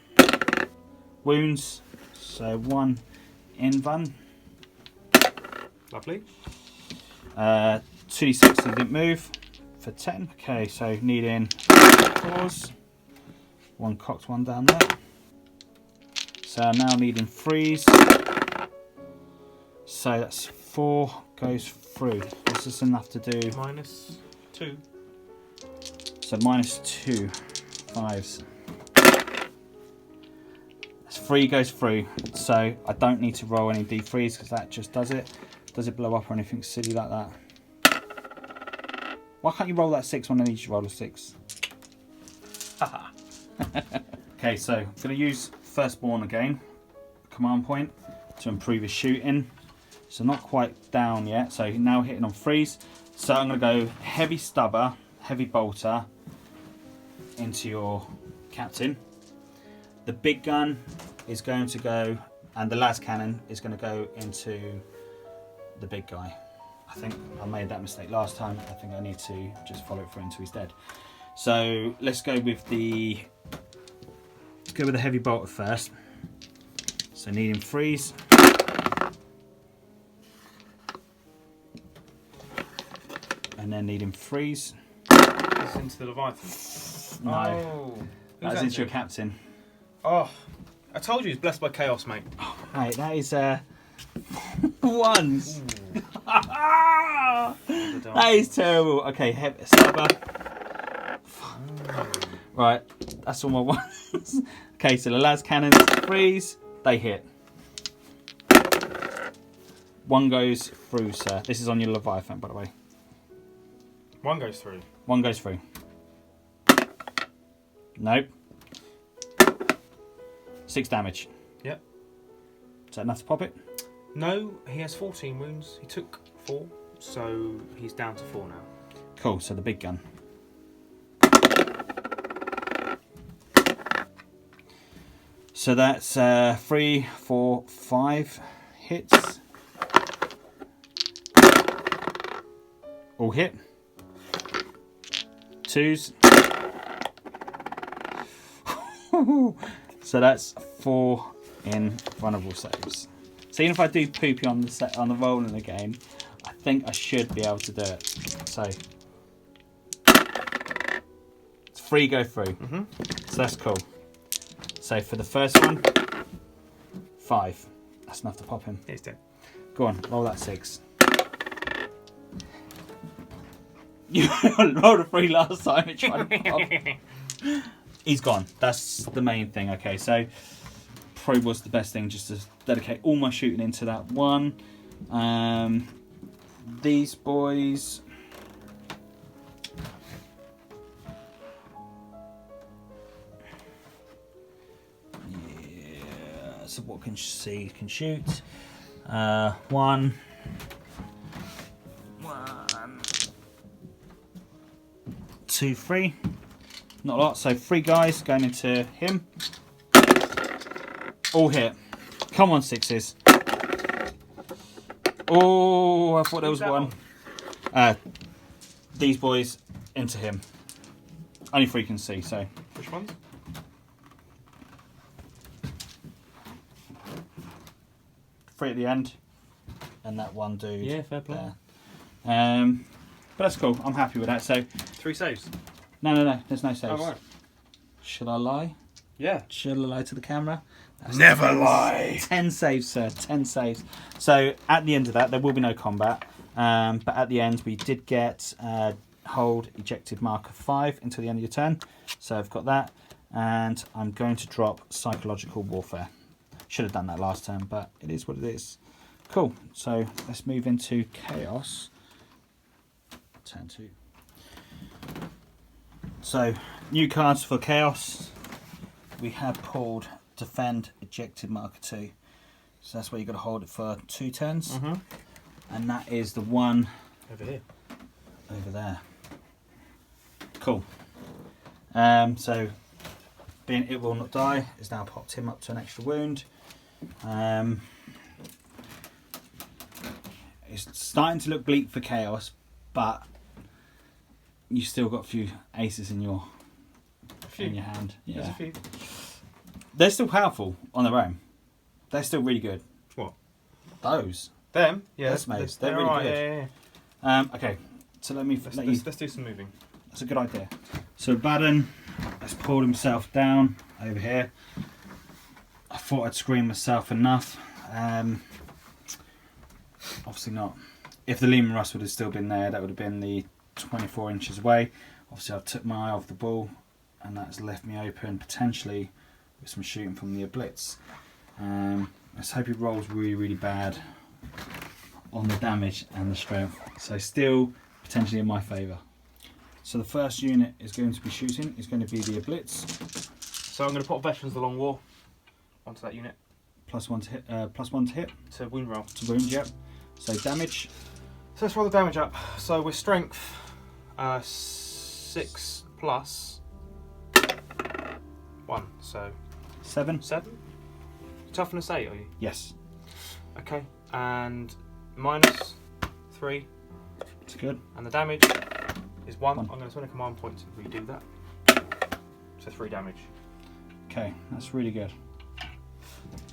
Wounds. So 1 in one. Lovely. 2d6 that didn't move for 10. Okay, so needing 4s. 1 cocked, 1 down there. So I'm now needing 3s. So that's 4 goes through. This is enough to do. -2. So -2 5s. That's 3 goes through. So I don't need to roll any d3s because that just does it. Does it blow up or anything silly like that? Why can't you roll that 6 when I need you to roll a 6? Okay, so I'm going to use Firstborn again, command point, to improve his shooting. So not quite down yet, so now hitting on 3s. So I'm going to go heavy stubber, heavy bolter into your captain. The big gun is going to go, and the las cannon is going to go into the big guy. I think I made that mistake last time. I think I need to just follow it through until he's dead. So let's go with the heavy bolter first. So needing 3s. And then needing 3s. That's into the Leviathan. No. Oh. That's into your captain. Oh. I told you he's blessed by chaos, mate. Oh, mate, that is 1s. That is terrible. Okay, heavy stubber. Right, that's all my 1s. Okay, so the las cannons, 3s, they hit. 1 goes through, sir. This is on your Leviathan, by the way. 1 goes through. 1 goes through. Nope. 6 damage. Yep. Is that enough to pop it? No, he has 14 wounds. He took 4, so he's down to 4 now. Cool, so the big gun. So that's 3, 4, 5 hits. All hit. 2s. So that's 4 in vulnerable saves. So even if I do poopy on the rolling again, I think I should be able to do it. So 3 go through. So that's cool. So for the first one, 5. That's enough to pop him. He's dead. Go on, roll that 6. You rolled a 3 last time. It tried to pop. He's gone. That's the main thing. Okay, so probably was the best thing just to dedicate all my shooting into that one. These boys. Yeah. So what can see can shoot. 1. 2, 3. Not a lot. So 3 guys going into him. All hit. Come on, 6s. Oh, I thought there was 1. These boys into him. Only 3 can see, so. Which ones? Three at the end, and that one dude. Yeah, fair play. There. But that's cool. I'm happy with that. So 3 saves. no. There's no saves. Oh, right. Should I lie? Yeah. Should I lie to the camera? That's Never lie. 10 saves, sir. 10 saves. So at the end of that, there will be no combat. But at the end, we did get hold ejected marker 5 until the end of your turn. So I've got that, and I'm going to drop psychological warfare. Should have done that last turn, but it is what it is. Cool. So let's move into chaos. Turn 2. So new cards for chaos. We have pulled defend ejected marker 2. So that's where you've got to hold it for 2 turns. And that is the one over here. Over there. Cool. So being it will not die has now popped him up to an extra wound. It's starting to look bleak for chaos, but you still got a few aces in your hand. Yeah. There's a few. They're still powerful on their own. They're still really good. What? Those. Them? Yeah. They're really right, good. Yeah. Okay. So let's do some moving. That's a good idea. So Baden has pulled himself down over here. I thought I'd screen myself enough. Obviously not. If the Lehman Russ would have still been there, that would have been the 24 inches away. Obviously I've took my eye off the ball, and that's left me open potentially with some shooting from the Blitz. Let's hope he rolls really, really bad on the damage and the strength. So still potentially in my favour. So the first unit is going to be shooting is going to be the Blitz. So I'm going to put Veterans of the Long War onto that unit. +1 to hit. +1 to hit. To wound roll. To wound, yep. So damage. So let's roll the damage up. So we're strength 6 plus 1. So 7. 7. Toughness 8, are you? Yes. Okay. And minus 3. It's good. And the damage is 1. I'm going to spend a command point to redo that. So 3 damage. Okay, that's really good.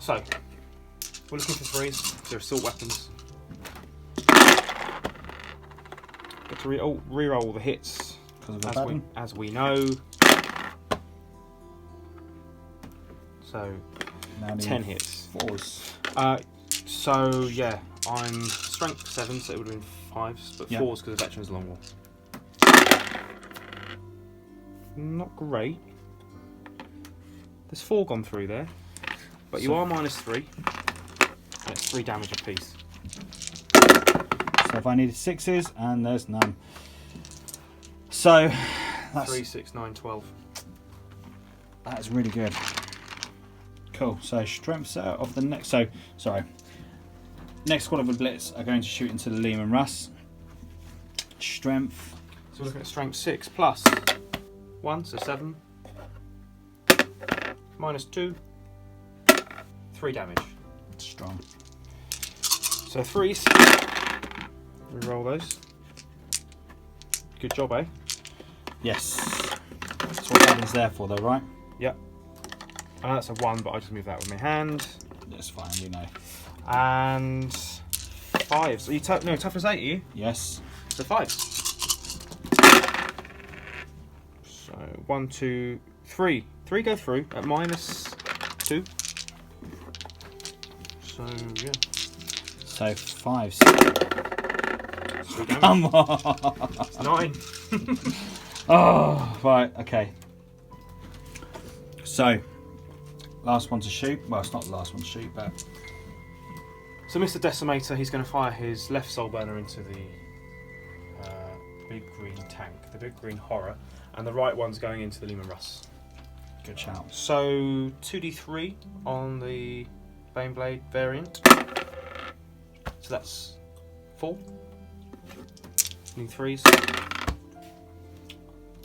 So we're looking for 3s. They're assault weapons. Get to re-roll the hits as we know. So now 10 hits. 4s. So yeah, I'm strength 7, so it would have been 5s, but 4s because of Veterans Long War. Not great. There's 4 gone through there, but you are minus 3. And it's 3 damage apiece. So if I needed 6s, and there's none. So that's 3, 6, 9, 12. That's really good. Cool. So strength of the next. So sorry. Next squad of the Blitz are going to shoot into the Lehman Russ. Strength. So we're looking at strength 6 plus 1, so 7. Minus 2. 3 damage. Strong. So 3s. Reroll those. Good job, eh? Yes. That's what that is there for, though, right? Yep. That's a 1, but I just move that with my hand. That's fine. We know. And 5s. Are you toughness 8? Are you? Yes. So 5s. So 1, 2, 3. 3 go through at minus 2. So yeah. So 5s. Come on. It's 9. Oh, right. Okay. So last one to shoot. Well, it's not the last one to shoot, but. So Mr. Decimator, he's going to fire his left soul burner into the big green tank, the big green horror, and the right one's going into the Lehman Russ. Good shout. So 2d3 on the Baneblade variant. So that's 4. Need 3s.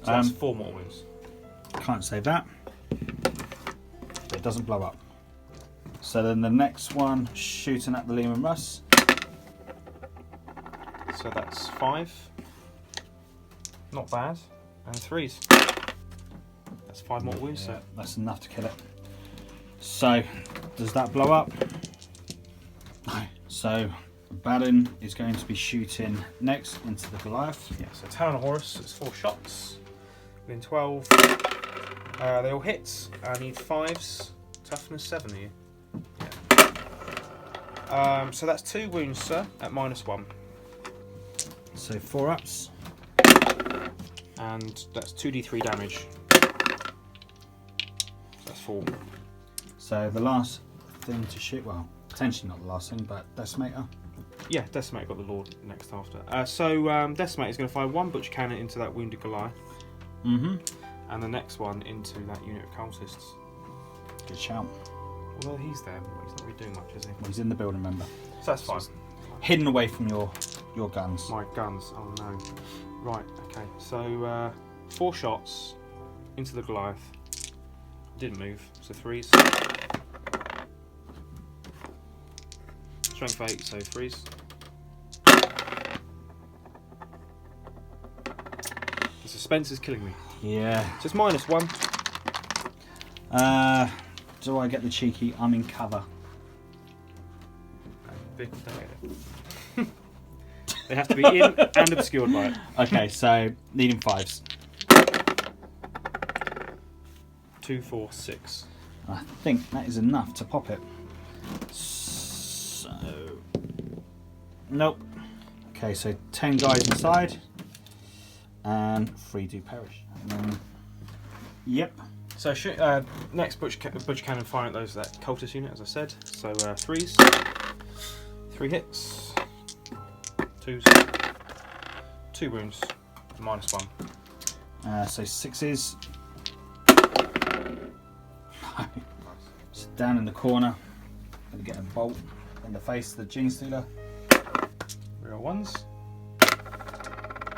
So that's 4 more wounds. Can't save that. It doesn't blow up. So then the next one, shooting at the Lehman Russ. So that's 5. Not bad. And 3s. That's 5 mortal wounds, Yeah, so that's enough to kill it. So, does that blow up? No. So, Baden is going to be shooting next into the Goliath. yeah. So Talon of Horus, it's 4 shots. Within 12. They all hit. I need 5s. Toughness 7 here. Yeah. So that's 2 wounds, sir, at -1. So 4 ups. And that's 2d3 damage. That's 4. So the last thing to shoot, well, potentially not the last thing, but Decimator. Yeah, Decimator got the Lord next after. Decimator is going to fire 1 Butcher Cannon into that wounded Goliath. Mm-hmm. And the next one into that unit of cultists. Good shout. Although he's there, but he's not really doing much, is he? Well, he's in the building, remember. So that's fine. Hidden away from your guns. My guns, oh no. Right, okay. So 4 shots into the Goliath. Didn't move, so 3s. Strength 8, so 3s. The suspense is killing me. Yeah. So it's -1. Do I get the cheeky? I'm in cover. They have to be in and obscured by it. Okay, so needing 5s. 2, 4, 6. I think that is enough to pop it. So, nope. Okay, so 10 guys inside, and 3 do perish. And then, yep. So next Butcher Cannon firing at that cultist unit, as I said. So 3s, 3 hits, 2s, 2 wounds, -1. So 6s. So down in the corner, gonna get a bolt in the face of the Genestealer. Real 1s.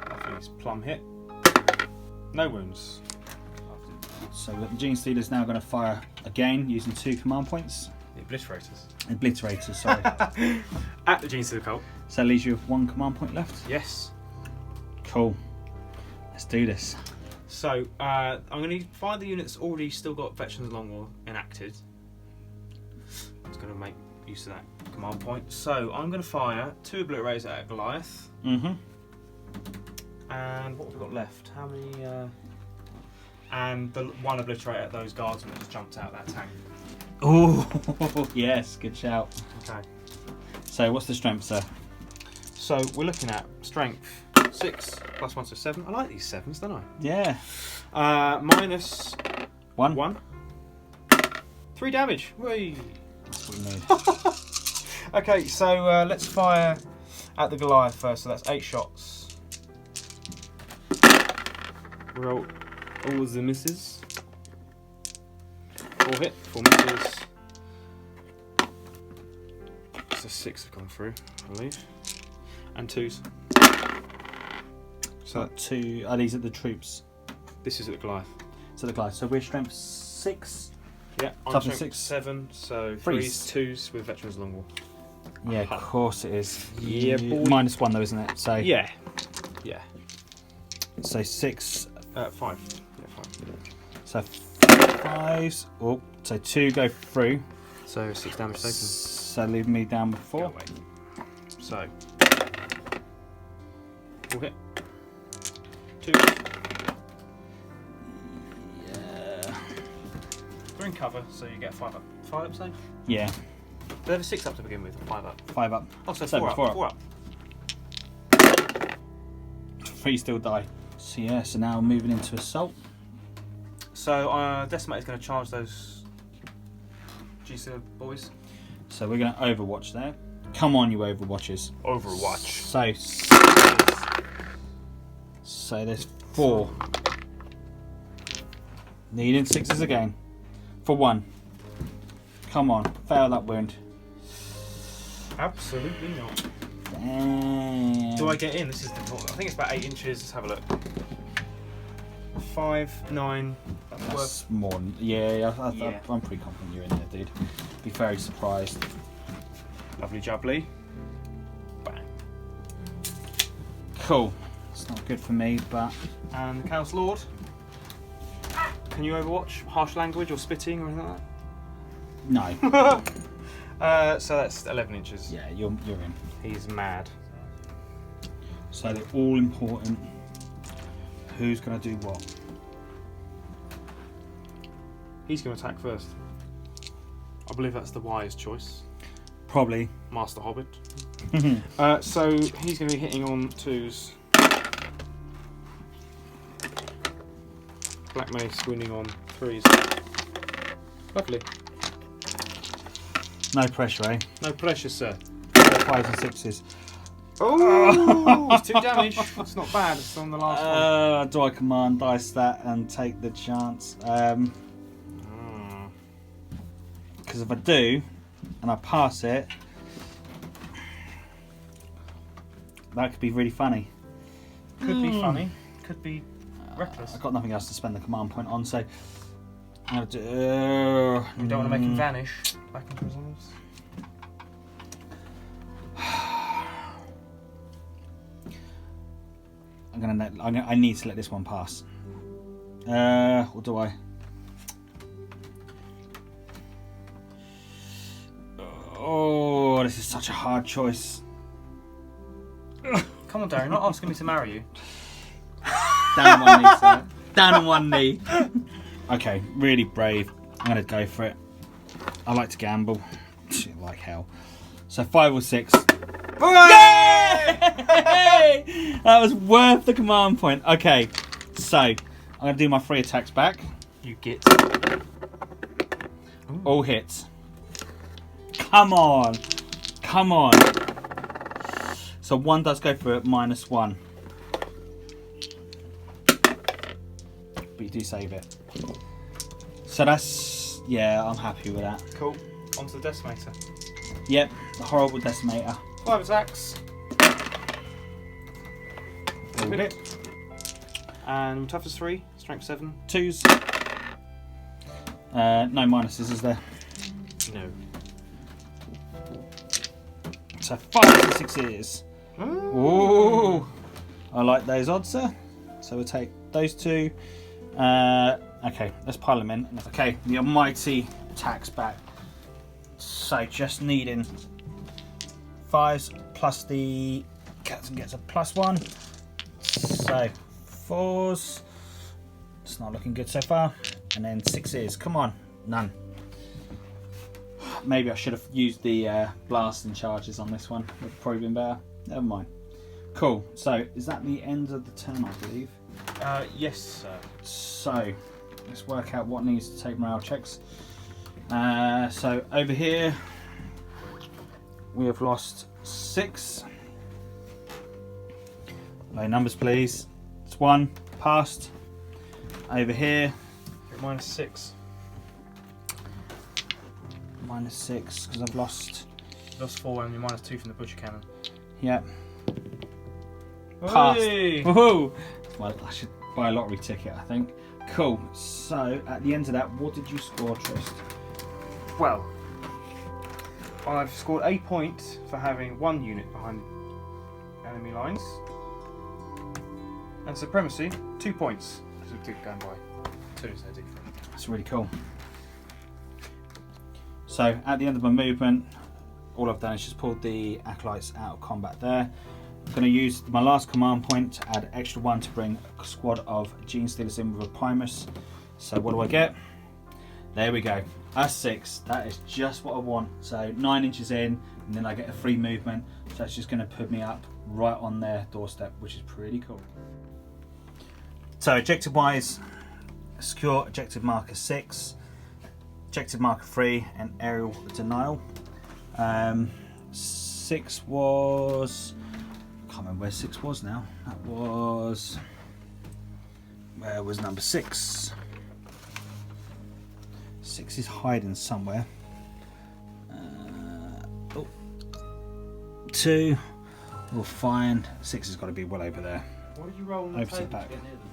Lovely plum hit. No wounds. So the Genestealer is now going to fire again using 2 command points. The Obliterators. Obliterators, sorry. At the Genestealer Cult. So that leaves you with 1 command point left. Yes. Cool. Let's do this. So I'm going to fire the unit that's already still got Veterans Longwall enacted. I'm just going to make use of that command point. So I'm going to fire 2 Obliterators at Goliath. Mm-hmm. And what have we got left? How many? And the 1 Obliterator at those guardsmen that just jumped out that tank. Oh, yes, good shout. Okay. So what's the strength, sir? So we're looking at strength 6 +1, so 7. I like these 7s, don't I? Yeah. -1. 1. 3 damage. Whee! That's what we need. Okay, so let's fire at the Goliath first. So that's 8 shots. Roll all the misses. 4 hit, 4 misses. So 6 have gone through, I believe. And 2s. So 2, are these at the troops? This is at the Goliath. So the Goliath. So we're strength 6. Yeah, I'm Toughness strength 6. 7, so 3s. 2s with Veterans Longwall. Yeah, of course it is. Yeah, boy. -1 though, isn't it? So Yeah. Yeah. So 6. 5. Yeah, 5. So 5s. Oh, so 2 go through. So 6 damage taken. So leave me down with 4. Go away. So 4 hit. 2. Yeah. We're in cover, so you get 5 up. 5 up, say? Yeah. They have a 6 up to begin with, 5 up. 5 up. Oh, so 7, 4 up. 4 up. 3 still die. So yeah, so now moving into assault. So Decimator is going to charge those Genestealer boys. So we're going to Overwatch there. Come on, you Overwatchers. Overwatch. So there's 4. Needing 6s again. For 1. Come on, fail that wound. Absolutely not. Damn. Do I get in? This is difficult. I think it's about 8 inches. Let's have a look. 5, 9. That's more than, yeah, Yeah. I'm pretty confident you're in there, dude. Be very surprised. Lovely jubbly. Bang. Cool. It's not good for me, but And the Chaos Lord. Can you overwatch harsh language or spitting or anything like No. that? So that's 11 inches. Yeah, you're in. He's mad. So they're all important. Who's going to do what? He's going to attack first. I believe that's the wise choice. Probably. Master Hobbit. So he's going to be hitting on 2s. Black Mace winning on 3s. Lovely. No pressure, eh? No pressure, sir. 5s and 6s. Oh, it's 2 damage. It's not bad. It's on the last one. Do I command dice that and take the chance? Because if I do, and I pass it, that could be really funny. Could be funny. Could be reckless. I've got nothing else to spend the command point on, so I'm going to do... You don't want to make him vanish back into his arms. I need to let this one pass. Or do I? Oh, this is such a hard choice. Come on, Darren, you're not asking me to marry you. Down on one knee, sir. Down on one knee. Okay, really brave. I'm going to go for it. I like to gamble. Like hell. So 5 or 6. Yay! That was worth the command point. Okay, so I'm going to do my 3 attacks back. You get. Ooh. All hits. Come on. Come on. So 1 does go for it, -1. But you do save it. So that's... yeah, I'm happy with that. Cool. Onto the Decimator. Yep, the horrible Decimator. 5 attacks. All hit. And toughness 3, strength 7. 2s. No minuses, is there? No. So 5 and 6s. Ooh. I like those odds, sir. So we'll take those 2. Okay, let's pile them in. Okay, the almighty attacks back. So just needing 5s plus the captain gets a +1. So 4s. It's not looking good so far. And then 6s. Come on, none. Maybe I should have used the blasting charges on this one. Would have probably been better. Never mind. Cool. So is that the end of the turn, I believe? Yes, sir. So let's work out what needs to take morale checks. So over here we have lost 6. Low numbers, please. It's 1 passed. Over here, -6. -6 because I've lost. Lost 4 and you're -2 from the butcher cannon. Yep. Passed. Hey! Woohoo! Well, I should buy a lottery ticket, I think. Cool. So at the end of that, what did you score, Trist? Well, I've scored a point for having 1 unit behind enemy lines, and supremacy 2 points because we did go by 2, so different. That's really cool. So at the end of my movement, all I've done is just pulled the acolytes out of combat there. I'm going to use my last command point to add extra 1 to bring a squad of Genestealers in with a Primus. So what do I get? There we go. A 6. That is just what I want. So 9 inches in, and then I get a free movement. So that's just going to put me up right on their doorstep, which is pretty cool. So objective wise, secure objective marker 6, objective marker 3, and aerial denial. 6 was... I can't remember where 6 was now. That was... where was number 6? 6 is hiding somewhere. 2. We'll find... 6 has got to be well over there. What did you roll on the Over to the table back. to get near them?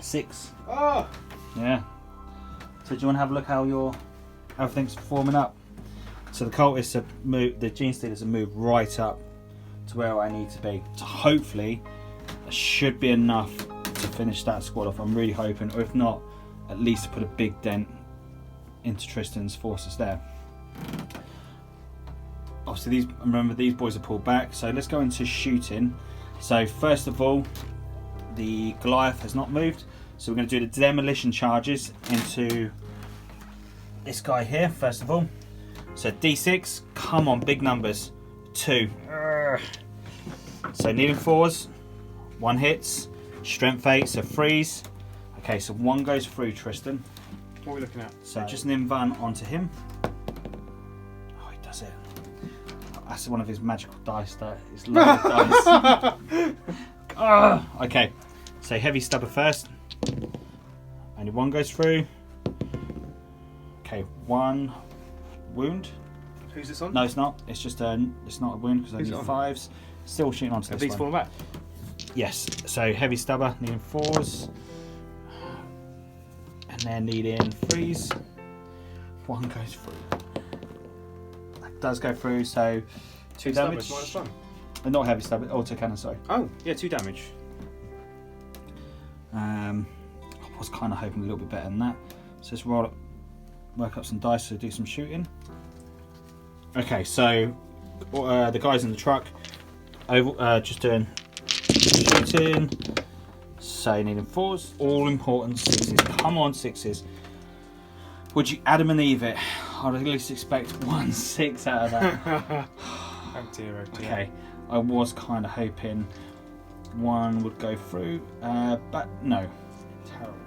6. Oh! Yeah. So do you want to have a look how everything's forming up? So the cultists have moved, the Genestealers have moved right up to where I need to be. So hopefully that should be enough to finish that squad off. I'm really hoping, or if not, at least put a big dent into Tristan's forces there. Obviously, remember these boys are pulled back, so let's go into shooting. So first of all, the Goliath has not moved, so we're going to do the demolition charges into this guy here first of all. So D6, come on, big numbers. 2. So needing 4s, 1 hits, strength 8, so freeze. Okay, so 1 goes through Tristan. What are we looking at? So just an invan onto him. Oh, he does it. That's one of his magical dice that is loaded dice. Okay, so heavy stubber first. Only 1 goes through. Okay, 1 wound. Who's this on? No, it's not. It's just it's not a wound because I need 5s. Still shooting onto Have this these one. fallen back? Yes. So heavy stubber needing 4s, and then needing 3s. 1 goes through. That does go through. So 2 damage. -1. Not heavy stubber. Autocannon. Sorry. Oh, yeah, 2 damage. I was kind of hoping a little bit better than that. So let's roll up, work up some dice to do some shooting. Okay, so the guys in the truck, just doing shooting. So needing 4s, all important 6s. Come on, 6s. Would you Adam and Eve it? I'd at least expect 1 6 out of that. Oh dear, oh dear. Okay, I was kind of hoping 1 would go through, but no.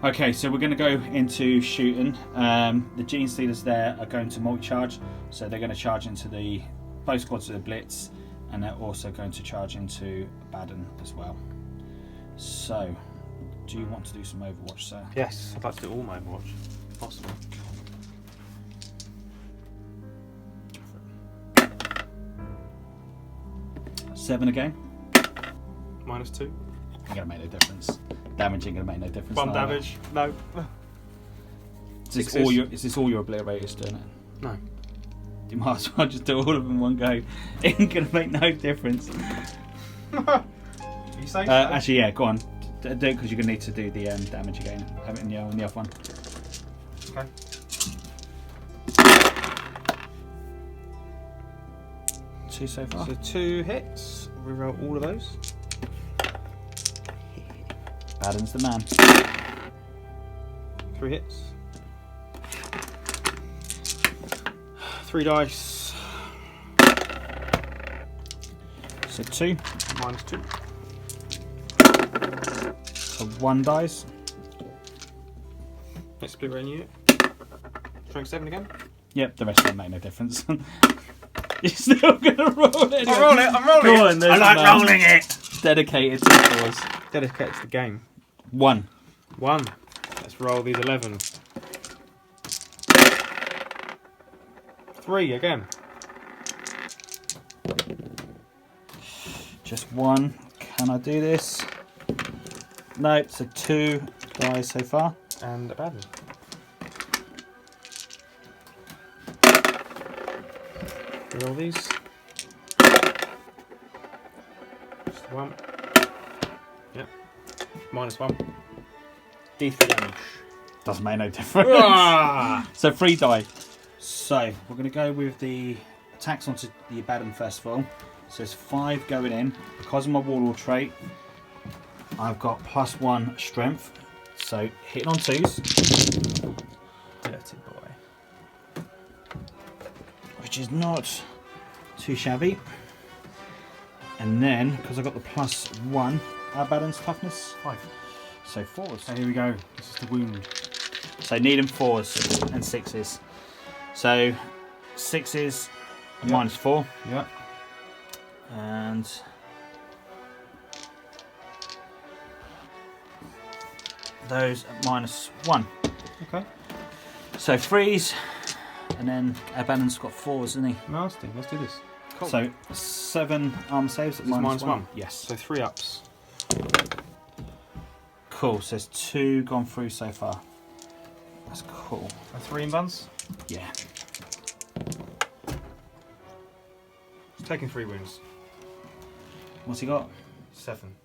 Okay, so we're going to go into shooting. The Genestealers there are going to multi-charge, so they're going to charge into both squads of the Blitz, and they're also going to charge into Baden as well. So, do you want to do some Overwatch, sir? Yes, I'd like to do all my Overwatch, if possible. 7 again. -2. Ain't going to make no difference. Damage ain't going to make no difference. 1 damage. No. Is this all your obliterators doing it? No. You might as well just do all of them in one go. It ain't going to make no difference. You say so? Actually, yeah, go on. Do it because you're going to need to do the damage again on the other one. Okay. Two so far. So 2 hits. Reroll all of those. Baden's the man. 3 hits. 3 dice. So 2. -2. So 1 dice. Let's split right unit. Strength 7 again. Yep, the rest of them make no difference. You're still going to roll it. I'm rolling Go on, it. there's I like the man. rolling it. Dedicated to the cause. Dedicated to the game. 1. 1. Let's roll these 11. 3 again. Just 1. Can I do this? No, so 2 dice so far. And a bad one. Roll these. Just 1. Yep. -1. D3 damage. Doesn't make no difference. So 3 die. So we're going to go with the attacks onto the Abaddon first of all. So there's 5 going in. Because of my Warlord trait, I've got +1 strength. So hitting on 2s. Dirty boy. Which is not too shabby. And then, because I've got the +1, Abaddon's toughness 5. So 4s. So here we go. This is the wound. So needing 4s and 6s. So 6s -4. Yep. And those at -1. Okay. So 3s, and then Abaddon's got 4s, isn't he? Nasty. Let's do this. Cool. So 7 arm saves at This is -1. -1. Yes. So 3 ups. Cool. So there's 2 gone through so far. That's cool. And 3 in buns. Yeah. Taking 3 wounds. What's he got? 7.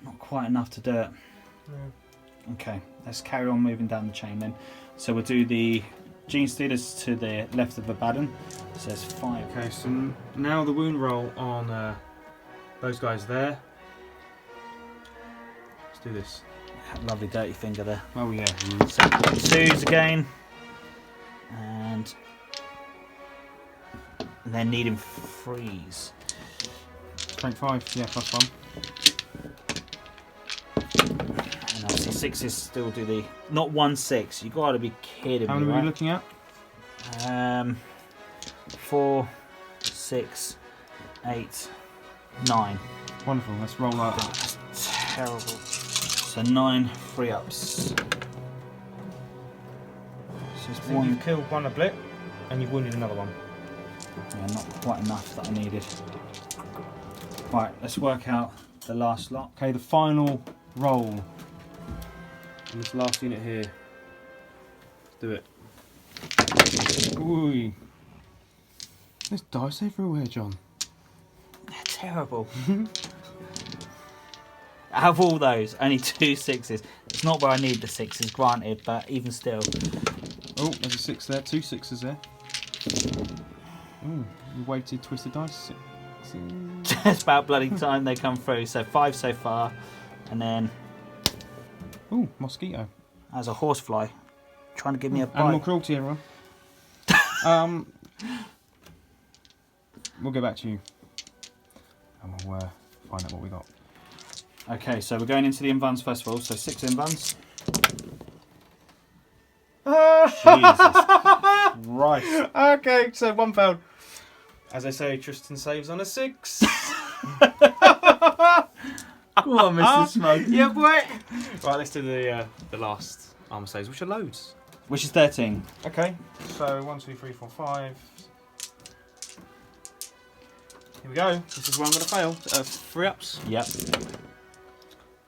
Not quite enough to do it. No. Okay, let's carry on moving down the chain then. So we'll do the Genestealers to the left of Abaddon. So there's 5. Okay, so now the wound roll on those guys there. Let's do this. Lovely dirty finger there. Oh yeah. So 2s again. And they're needing 3s. Strength 5, yeah, +1. And obviously 6s still do the... Not 1 6, you got to be kidding How me, many were right? you looking at? 4, 6, 8, 9. Wonderful, let's roll that. That's terrible. So 9 free-ups. So it's So you've killed one a blip, and you've wounded another one. Yeah, not quite enough that I needed. Right, let's work out the last lot. Okay, the final roll in this last unit here. Let's do it. Ooh. There's dice everywhere, John. They're terrible. Out of all those, only 2 6s. It's not where I need the 6s, granted, but even still. Oh, there's a 6 there, 2 6s there. Ooh, you weighted twisted dice. 6. Just about bloody time they come through. So 5 so far, and then Ooh, mosquito. as a horsefly, trying to give me a bite. Animal cruelty, everyone. We'll get back to you, and we'll find out what we got. Okay, so we're going into the invuns first of all. So 6 invuns. Jesus Christ. Okay, so 1 failed. As I say, Tristan saves on a 6. Go on, Mr. Smug. Yeah, boy. Right, let's do the last armor saves, which are loads. Which is 13. Okay, so 1, 2, 3, 4, 5. Here we go. This is where I'm going to fail. 3 ups. Yep.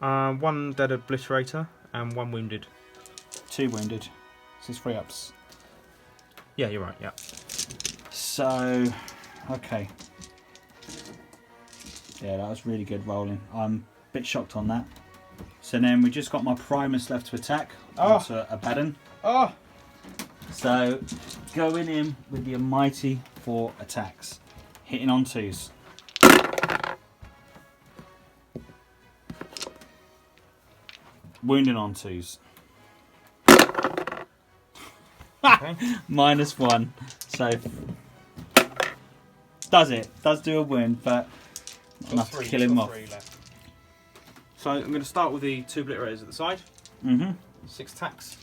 1 dead obliterator and 1 wounded. 2 wounded. This is 3 ups. Yeah, you're right. Yeah. So, okay. Yeah, that was really good rolling. I'm a bit shocked on that. So then we just got my Primus left to attack onto Abaddon. Oh. So going in with the mighty 4 attacks, hitting on 2s. Wounding on 2s. Okay. -1. So does do a wound, but not enough to kill him off. So I'm going to start with the 2 obliterators at the side. 6 attacks.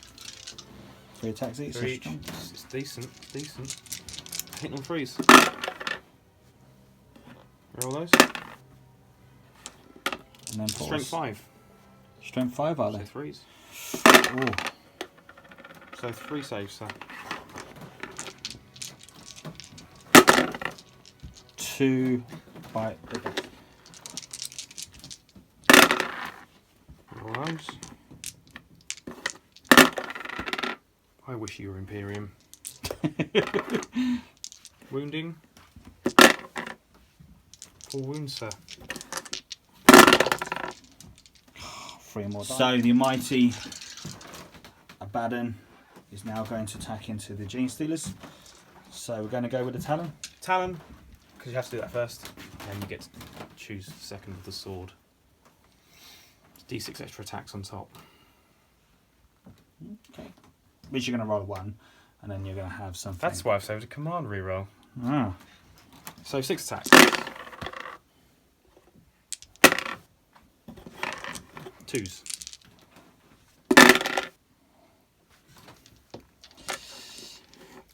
3 attacks each. 3 each. It's decent. Hitting on 3s. Roll those. And then pause. Strength 5. Strength 5, are So they? 3s. Ooh. So 3 saves, sir. 2 by the death. Roll those. I wish you were Imperium. Wounding. 4 wounds, sir. 3 more dice. So the mighty Abaddon is now going to attack into the Genestealers. So we're going to go with the Talon. Talon, because you have to do that first, and then you get to choose second with the sword. D6 extra attacks on top. Okay. Which you're going to roll 1, and then you're going to have something. That's why I've saved a command reroll. Ah. So 6 attacks. 2s.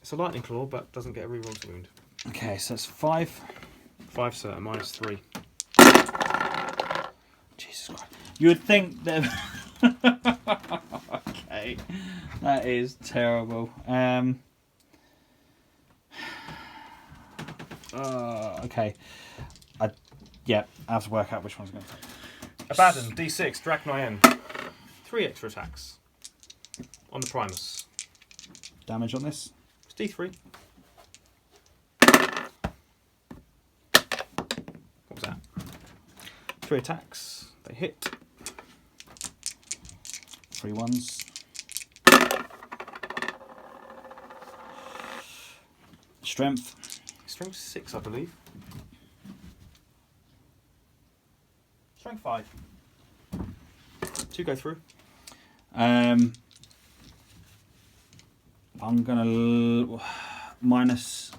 It's a lightning claw, but doesn't get a reroll to wound. Okay, so it's 5. 5, sir, -3. Jesus Christ. You would think that... Okay. That is terrible. Okay. I have to work out which one's going to take. Abaddon, D6, Drachnoi 3 extra attacks on the Primus. Damage on this? It's D3. What was that? 3 attacks. They hit. 3 ones. Strength. Strength 6, I believe. Strength 5. 2 go through. I'm gonna minus.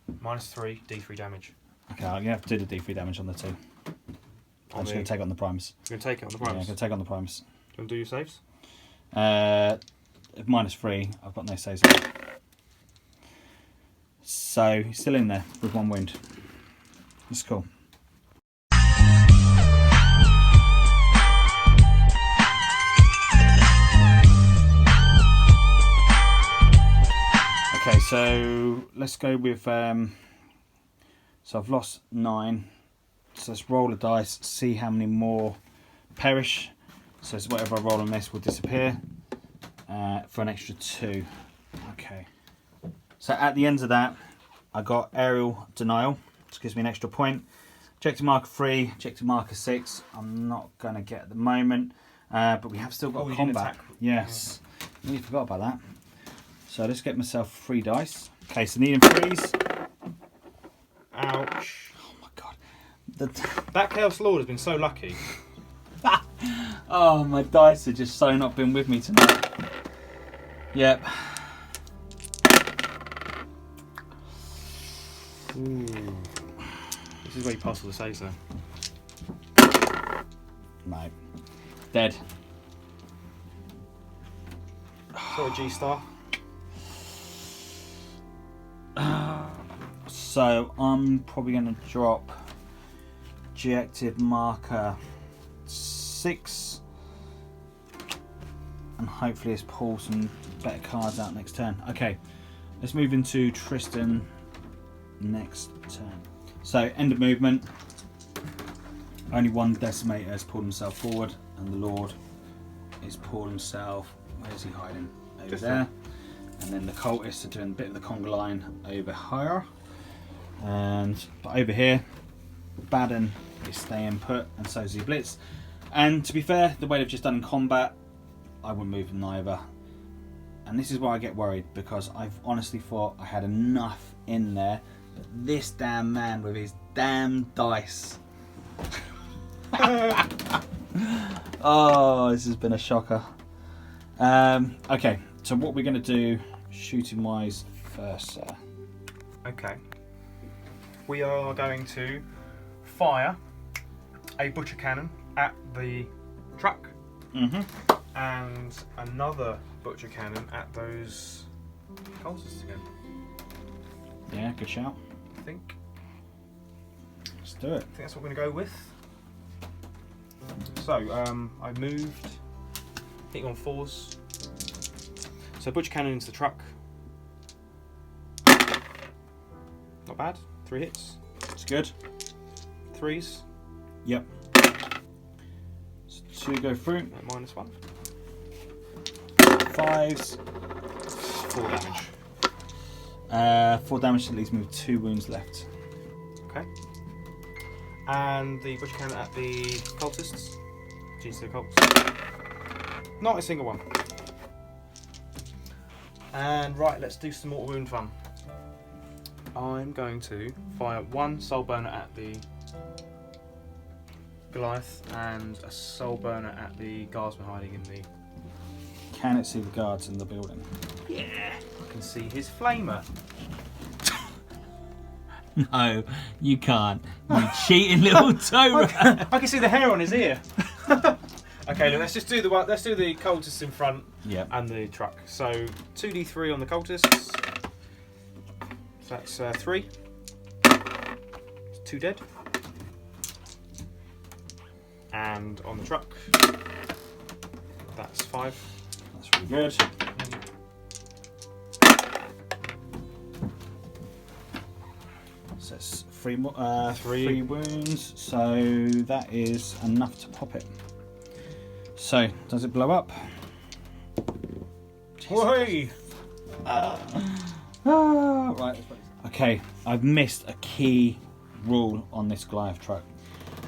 -3 D3 damage. Okay, I'm gonna have to do the D3 damage on the 2. I'm just gonna take it on the primes. You're gonna take it on the Yeah, I'm primes. gonna take it on the primes. Do you want to do your saves? -3. I've got no saves left. So he's still in there with 1 wound. That's cool. Okay, so let's go with. So I've lost 9. So let's roll a dice, see how many more perish. So it's whatever I roll on this will disappear for an extra 2. Okay. So at the end of that, I got aerial denial, which gives me an extra point. Objective marker 3, objective marker 6. I'm not going to get at the moment, but we have still got combat. Yes, I nearly forgot about that. So let's get myself 3 dice. Okay, so needing 3s. Ouch. Oh my god. That Chaos Lord has been so lucky. Oh, my dice have just so not been with me tonight. Yep. Ooh. This is where you pass all the saves though. No. Dead. Sorry, G-Star. So I'm probably going to drop objective marker 6 and hopefully it's pull some better cards out next turn. Okay, let's move into Tristan next turn. So end of movement. Only 1 decimator has pulled himself forward and the Lord is pulled himself. Where's he hiding? Over just there. And then the cultists are doing a bit of the conga line over here. But over here, Baden is staying put, and so is the Blitz. And to be fair, the way they've just done in combat, I wouldn't move them either. And this is why I get worried, because I've honestly thought I had enough in there, but this damn man with his damn dice. Oh, this has been a shocker. Okay, so what we're going to do, shooting wise, first, sir. Okay. We are going to fire a butcher cannon at the truck and another butcher cannon at those cultists again. Yeah, good shout. I think. Let's do it. I think that's what we're going to go with. So, I moved, hitting on 4s. So butcher cannon into the truck. Not bad. 3 hits. It's good. 3s. Yep. So 2 go through. -1. 5s. 4 damage. 4 damage, that leaves me with 2 wounds left. Okay. And the butcher cannon at the cultists. Genestealer Cults. Not a single one. And right, let's do some more wound fun. I'm going to fire 1 soul burner at the Goliath and a soul burner at the guardsman hiding in the... Can it see the guards in the building? Yeah! I can see his flamer. No, you can't. You cheating little toe rat. I can see the hair on his ear. Okay, look, let's just do the cultists in front and the truck. So 2d3 on the cultists. So that's 3. 2 dead. And on the truck, that's 5. That's really good. So it's 3 more, 3 wounds. So that is enough to pop it. So does it blow up? Whey! Right. Okay, I've missed a key rule on this Goliath truck.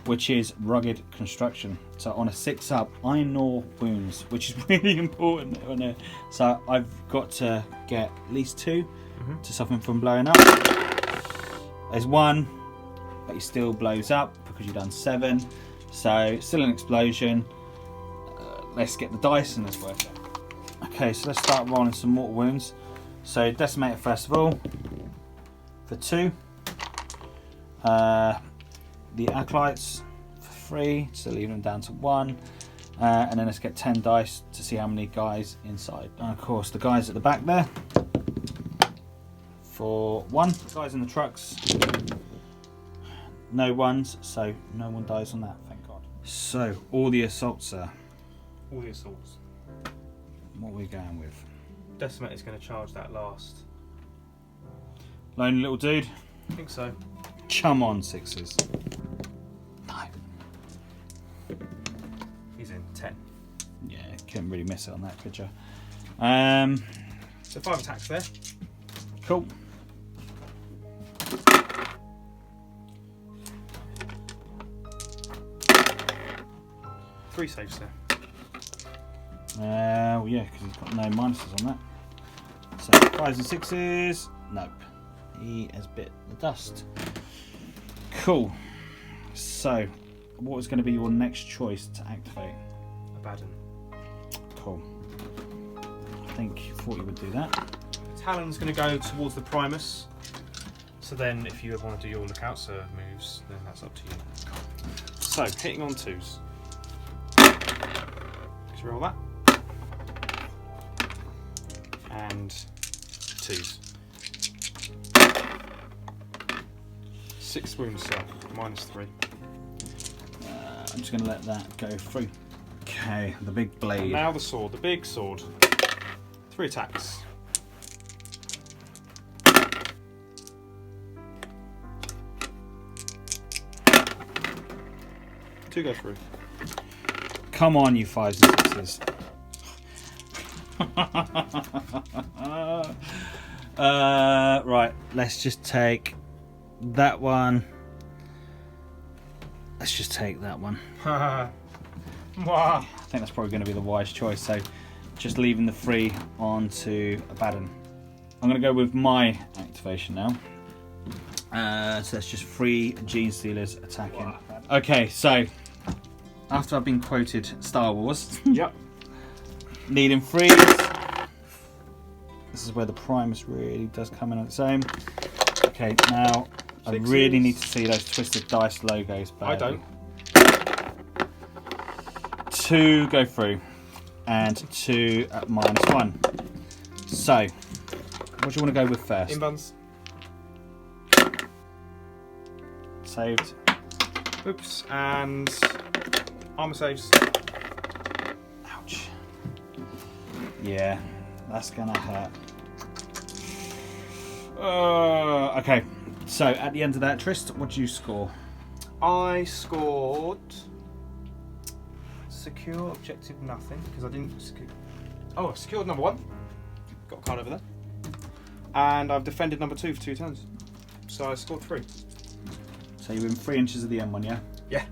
which is rugged construction. So on a 6-up, I gnaw wounds, which is really important on it. So I've got to get at least 2 to stop him from blowing up. There's 1, but he still blows up because you've done 7. So still an explosion. Let's get the dice and let's work it. Okay, so let's start rolling some mortal wounds. So Decimator first of all for 2. The Acolytes for 3, so leaving them down to 1. And then let's get 10 dice to see how many guys inside. And of course the guys at the back there for 1. The guys in the trucks, no ones, so no one dies on that, thank God. So all the assaults, sir. All the assaults. What are we going with? Decimator's going to charge that last. Lonely little dude. I think so. Chum on 6s. No. He's in 10. Yeah, couldn't really miss it on that, could you? So 5 attacks there. Cool. Three saves there. Well, yeah, because he's got no minuses on that. So 5s and 6s. Nope. He has bit the dust. Cool. So, what is going to be your next choice to activate? Abaddon. Cool. I think you thought you would do that. The Talon's going to go towards the Primus. So then, if you ever want to do your lookout serve moves, then that's up to you. So, hitting on 2s. Let's roll that. And 2s. 6 wounds, sir. -3. I'm just going to let that go through. Okay, the big blade. Now the sword, the big sword. 3 attacks. 2 go through. Come on, you 5s and 6s. Right, let's just take that one. Let's just take that one. I think that's probably going to be the wise choice. So just leaving the 3 onto Abaddon. I'm going to go with my activation now. So that's just 3 Genestealers attacking. Okay, so after I've been quoted Star Wars, Yep. needing 3s. This is where the Primus really does come in on its own. Okay, now I really need to see those Twisted Dice logos back. I don't. 2 go through, and 2 at -1. So, what do you want to go with first? Inbuns. Saved. Oops. And armor saves. Ouch. Yeah, that's gonna hurt. Okay, so at the end of that, Trist, what do you score? I scored secure objective nothing because I didn't. Oh, I secured number 1. Got a card over there. And I've defended number 2 for 2 turns. So I scored 3. So you're in 3 inches of the M1, yeah? Yeah.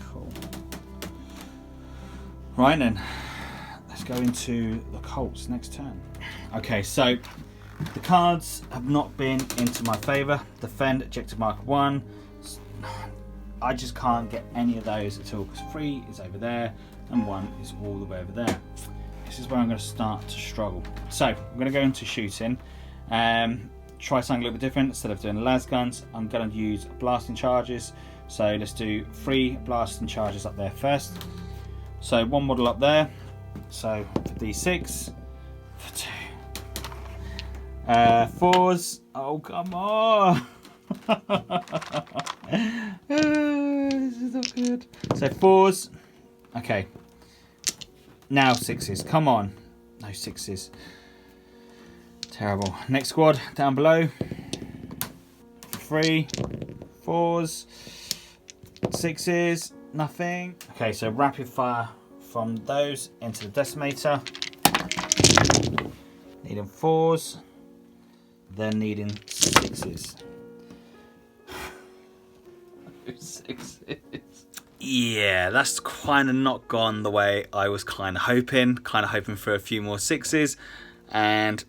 Cool. Right then, let's go into the Cults next turn. Okay, so the cards have not been into my favour. Defend, objective marker 1. I just can't get any of those at all because 3 is over there and 1 is all the way over there. This is where I'm going to start to struggle. So I'm going to go into shooting. Try something a little bit different. Instead of doing las guns, I'm going to use blasting charges. So let's do 3 blasting charges up there first. So 1 model up there. So for D6, for 2. 4s. Oh, come on. This is not good. So 4s. Okay. Now 6s. Come on. No 6s. Terrible. Next squad down below. 3, 4s, 6s. Nothing. Okay, so rapid fire from those into the Decimator. Needing 4s. Then needing 6s. 6s. Yeah, that's kind of not gone the way I was kind of hoping. Kind of hoping for a few more 6s, and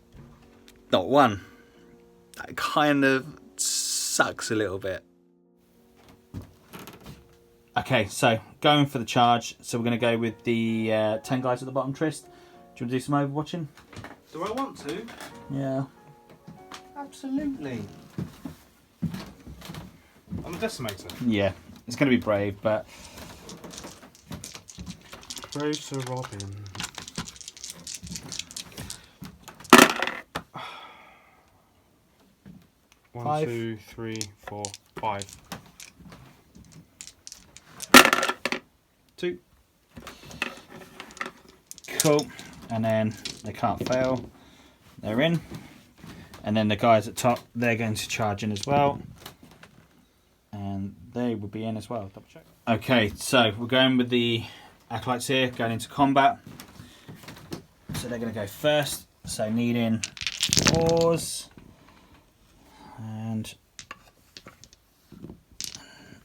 not one. That kind of sucks a little bit. Okay, so going for the charge. So we're going to go with the 10 guys at the bottom, Trist. Do you want to do some overwatching? Do I want to? Yeah. Absolutely. I'm a decimator. Yeah, it's going to be brave, but... Brave Sir Robin. One, 5. 2, 3, 4, 5. 2. Cool. And then they can't fail. They're in. And then the guys at top, they're going to charge in as well. And they will be in as well. Double check. Okay, so we're going with the acolytes here, going into combat. So they're going to go first. So needing 4s. And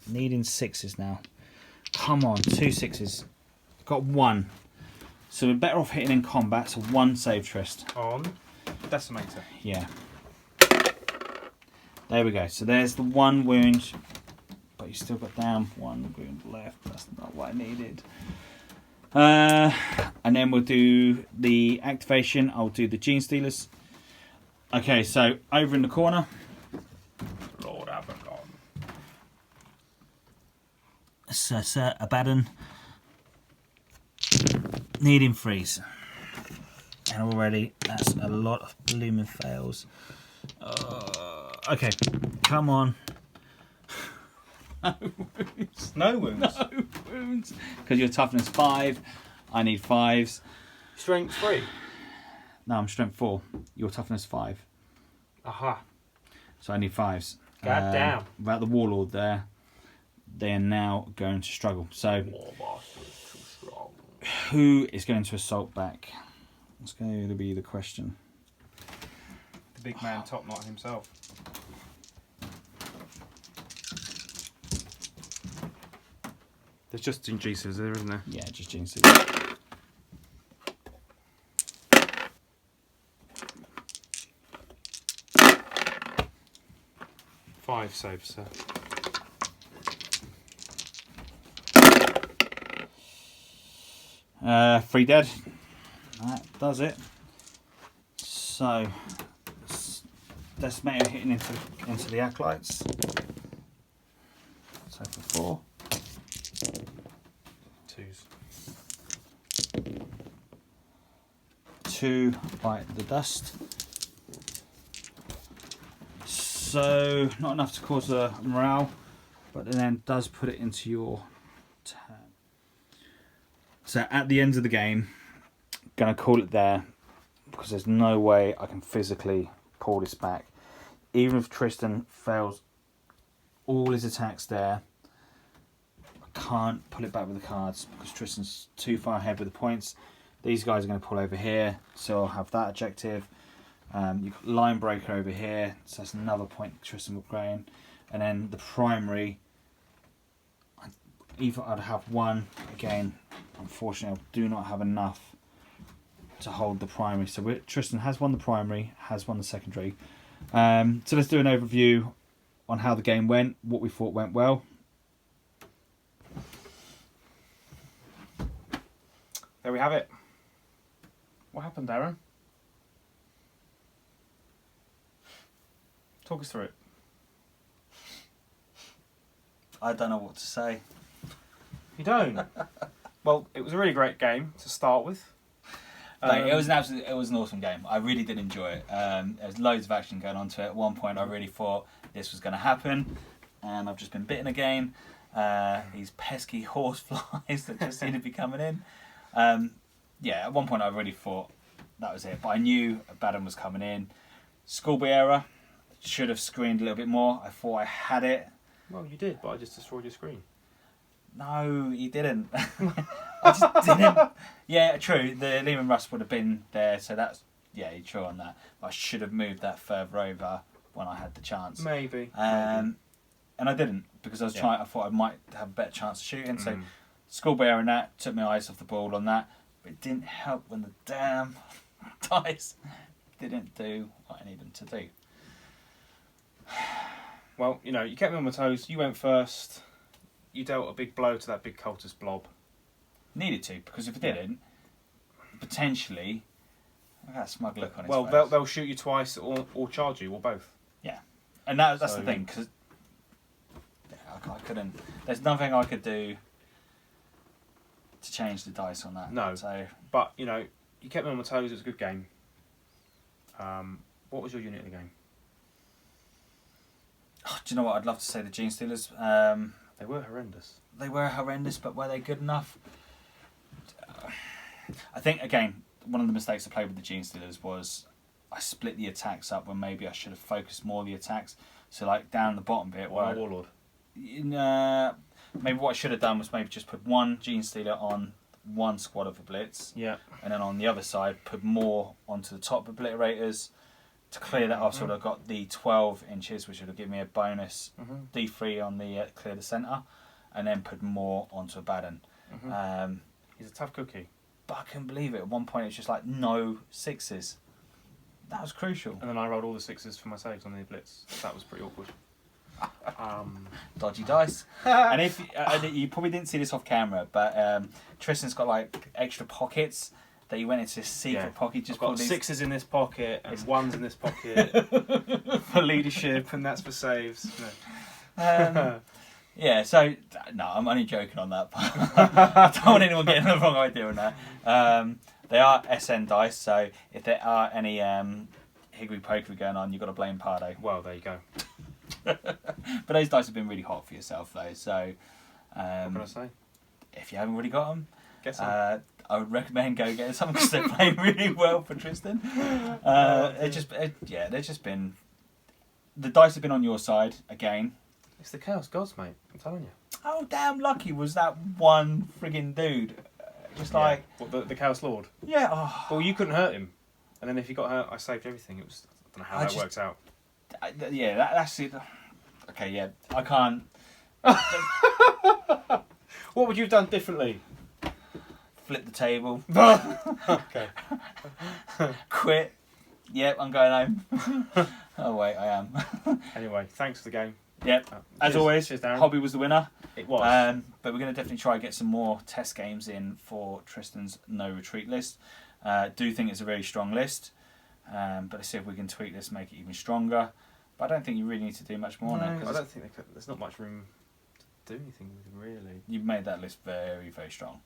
needing 6s now. Come on, 2 6s. Got 1. So we're better off hitting in combat. So 1 save, Trist. On decimator. Yeah. There we go. So there's the 1 wound. But you still got down 1 wound left. That's not what I needed. And then we'll do the activation. I'll do the Genestealers. Okay, so over in the corner. Lord Abaddon. Sir Abaddon. Needing freeze. And already that's a lot of blooming fails. Okay, come on. No wounds. No wounds. Because your toughness 5. I need 5s. Strength 3. No, I'm strength 4. Your toughness 5. Aha. So I need 5s. God damn. Without the warlord there, they're now going to struggle. So who is going to assault back? That's going to be the question. The big man top knot himself. There's just Genestealers there, isn't there? Yeah, just Genestealer. Five saves, sir. Free dead. That does it. So, Decimator hitting into the acolytes. So for 4. 2s. 2 bite the dust. So not enough to cause a morale, but then does put it into your turn. So at the end of the game, I'm gonna call it there because there's no way I can physically pull this back. Even if Tristan fails all his attacks there, I can't pull it back with the cards because Tristan's too far ahead with the points. These guys are going to pull over here, so I'll have that objective. You've got Line Breaker over here, so that's another point Tristan will gain. And then the primary, either I'd have 1, again, unfortunately I do not have enough to hold the primary. So Tristan has won the primary, has won the secondary. So let's do an overview on how the game went, what we thought went well. There we have it. What happened, Darren? Talk us through it. I don't know what to say. You don't? Well, it was a really great game to start with. It was an awesome game. I really did enjoy it. There was loads of action going on to it. At one point I really thought this was going to happen, and I've just been bitten again. These pesky horse flies that just seem to be coming in. Yeah, at one point I really thought that was it, but I knew Abaddon was coming in. Schoolboy error. Should have screened a little bit more. I thought I had it. Well, you did, but I just destroyed your screen. No, you didn't. I just didn't. Yeah, true. The Lehman Russ would have been there, so that's, yeah, you're true on that. I should have moved that further over when I had the chance. Maybe. and I didn't because I was Yeah. trying. I thought I might have a better chance of shooting. So school bear and that took my eyes off the ball on that, but it didn't help when the damn dice didn't do what I needed them to do. Well, you know, you kept me on my toes. You went first. You dealt a big blow to that big cultist blob. Needed to, because if I didn't, potentially, I got a smug look on his face. Well, they'll shoot you twice or charge you or both. Yeah, and that's the thing, because I couldn't. There's nothing I could do to change the dice on that. No. So, but you know, you kept me on my toes. It was a good game. What was your unit of the game? oh, do you know what? I'd love to say the Genestealers. They were horrendous. They were horrendous, but were they good enough? I think, again, one of the mistakes I played with the Genestealers was I split the attacks up when maybe I should have focused more of the attacks. So, like, down the bottom bit... Well, Warlord. Maybe what I should have done was maybe just put one Genestealer on one squad of Blitz. Yeah. And then on the other side, put more onto the top Obliterators to clear that off. So I've got the 12 inches, which would have given me a bonus D3 on the clear the centre. And then put more onto a Baden. He's a tough cookie. But I couldn't believe it. At one point, it was just like no sixes. That was crucial. And then I rolled all the sixes for my saves on the Blitz. That was pretty awkward. Dodgy dice. And if you probably didn't see this off camera, but Tristan's got like extra pockets that he went into his secret pocket. Just got these... sixes in this pocket and ones in this pocket for leadership, and that's for saves. No. Yeah, so no, I'm only joking on that part. I don't want anyone getting the wrong idea on that. They are SN dice, so if there are any higgery pokery going on, you've got to blame Pardo. Well, there you go. But those dice have been really hot for yourself, though. So, what can I say? If you haven't already got them, get some. I would recommend go get some because they're playing really well for Tristan. They've just been. The dice have been on your side again. It's the Chaos Gods, mate. I'm telling you. How damn lucky was that one frigging dude? Like what, the Chaos Lord. Yeah. Oh. Well, you couldn't hurt him, and then if you got hurt, I saved everything. It was I don't know how that works out. That's it. Okay, yeah, I can't. What would you have done differently? Flip the table. Okay. Quit. Yep, I'm going home. Oh wait, I am. Anyway, thanks for the game. Yep. As always, cheers, Darren. Hobby was the winner. It was. But we're going to definitely try and get some more test games in for Tristan's no retreat list. Do think it's a very strong list. But let's see if we can tweak this, make it even stronger. But I don't think you really need to do much more on it. I don't think there's not much room to do anything with it, really. You've made that list very, very strong.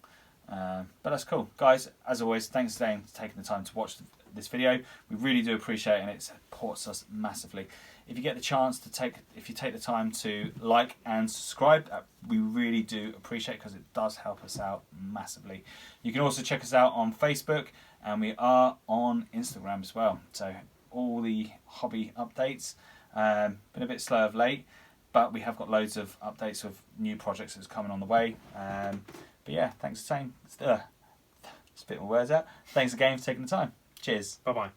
But that's cool. Guys, as always, thanks again for taking the time to watch this video. We really do appreciate it, and it supports us massively. If you get the chance to if you take the time to like and subscribe, we really do appreciate it because it does help us out massively. You can also check us out on Facebook, and we are on Instagram as well. So all the hobby updates. Been a bit slow of late, but we have got loads of updates of new projects that's coming on the way. But yeah, thanks for saying. Spit my words out. Thanks again for taking the time. Cheers. Bye bye.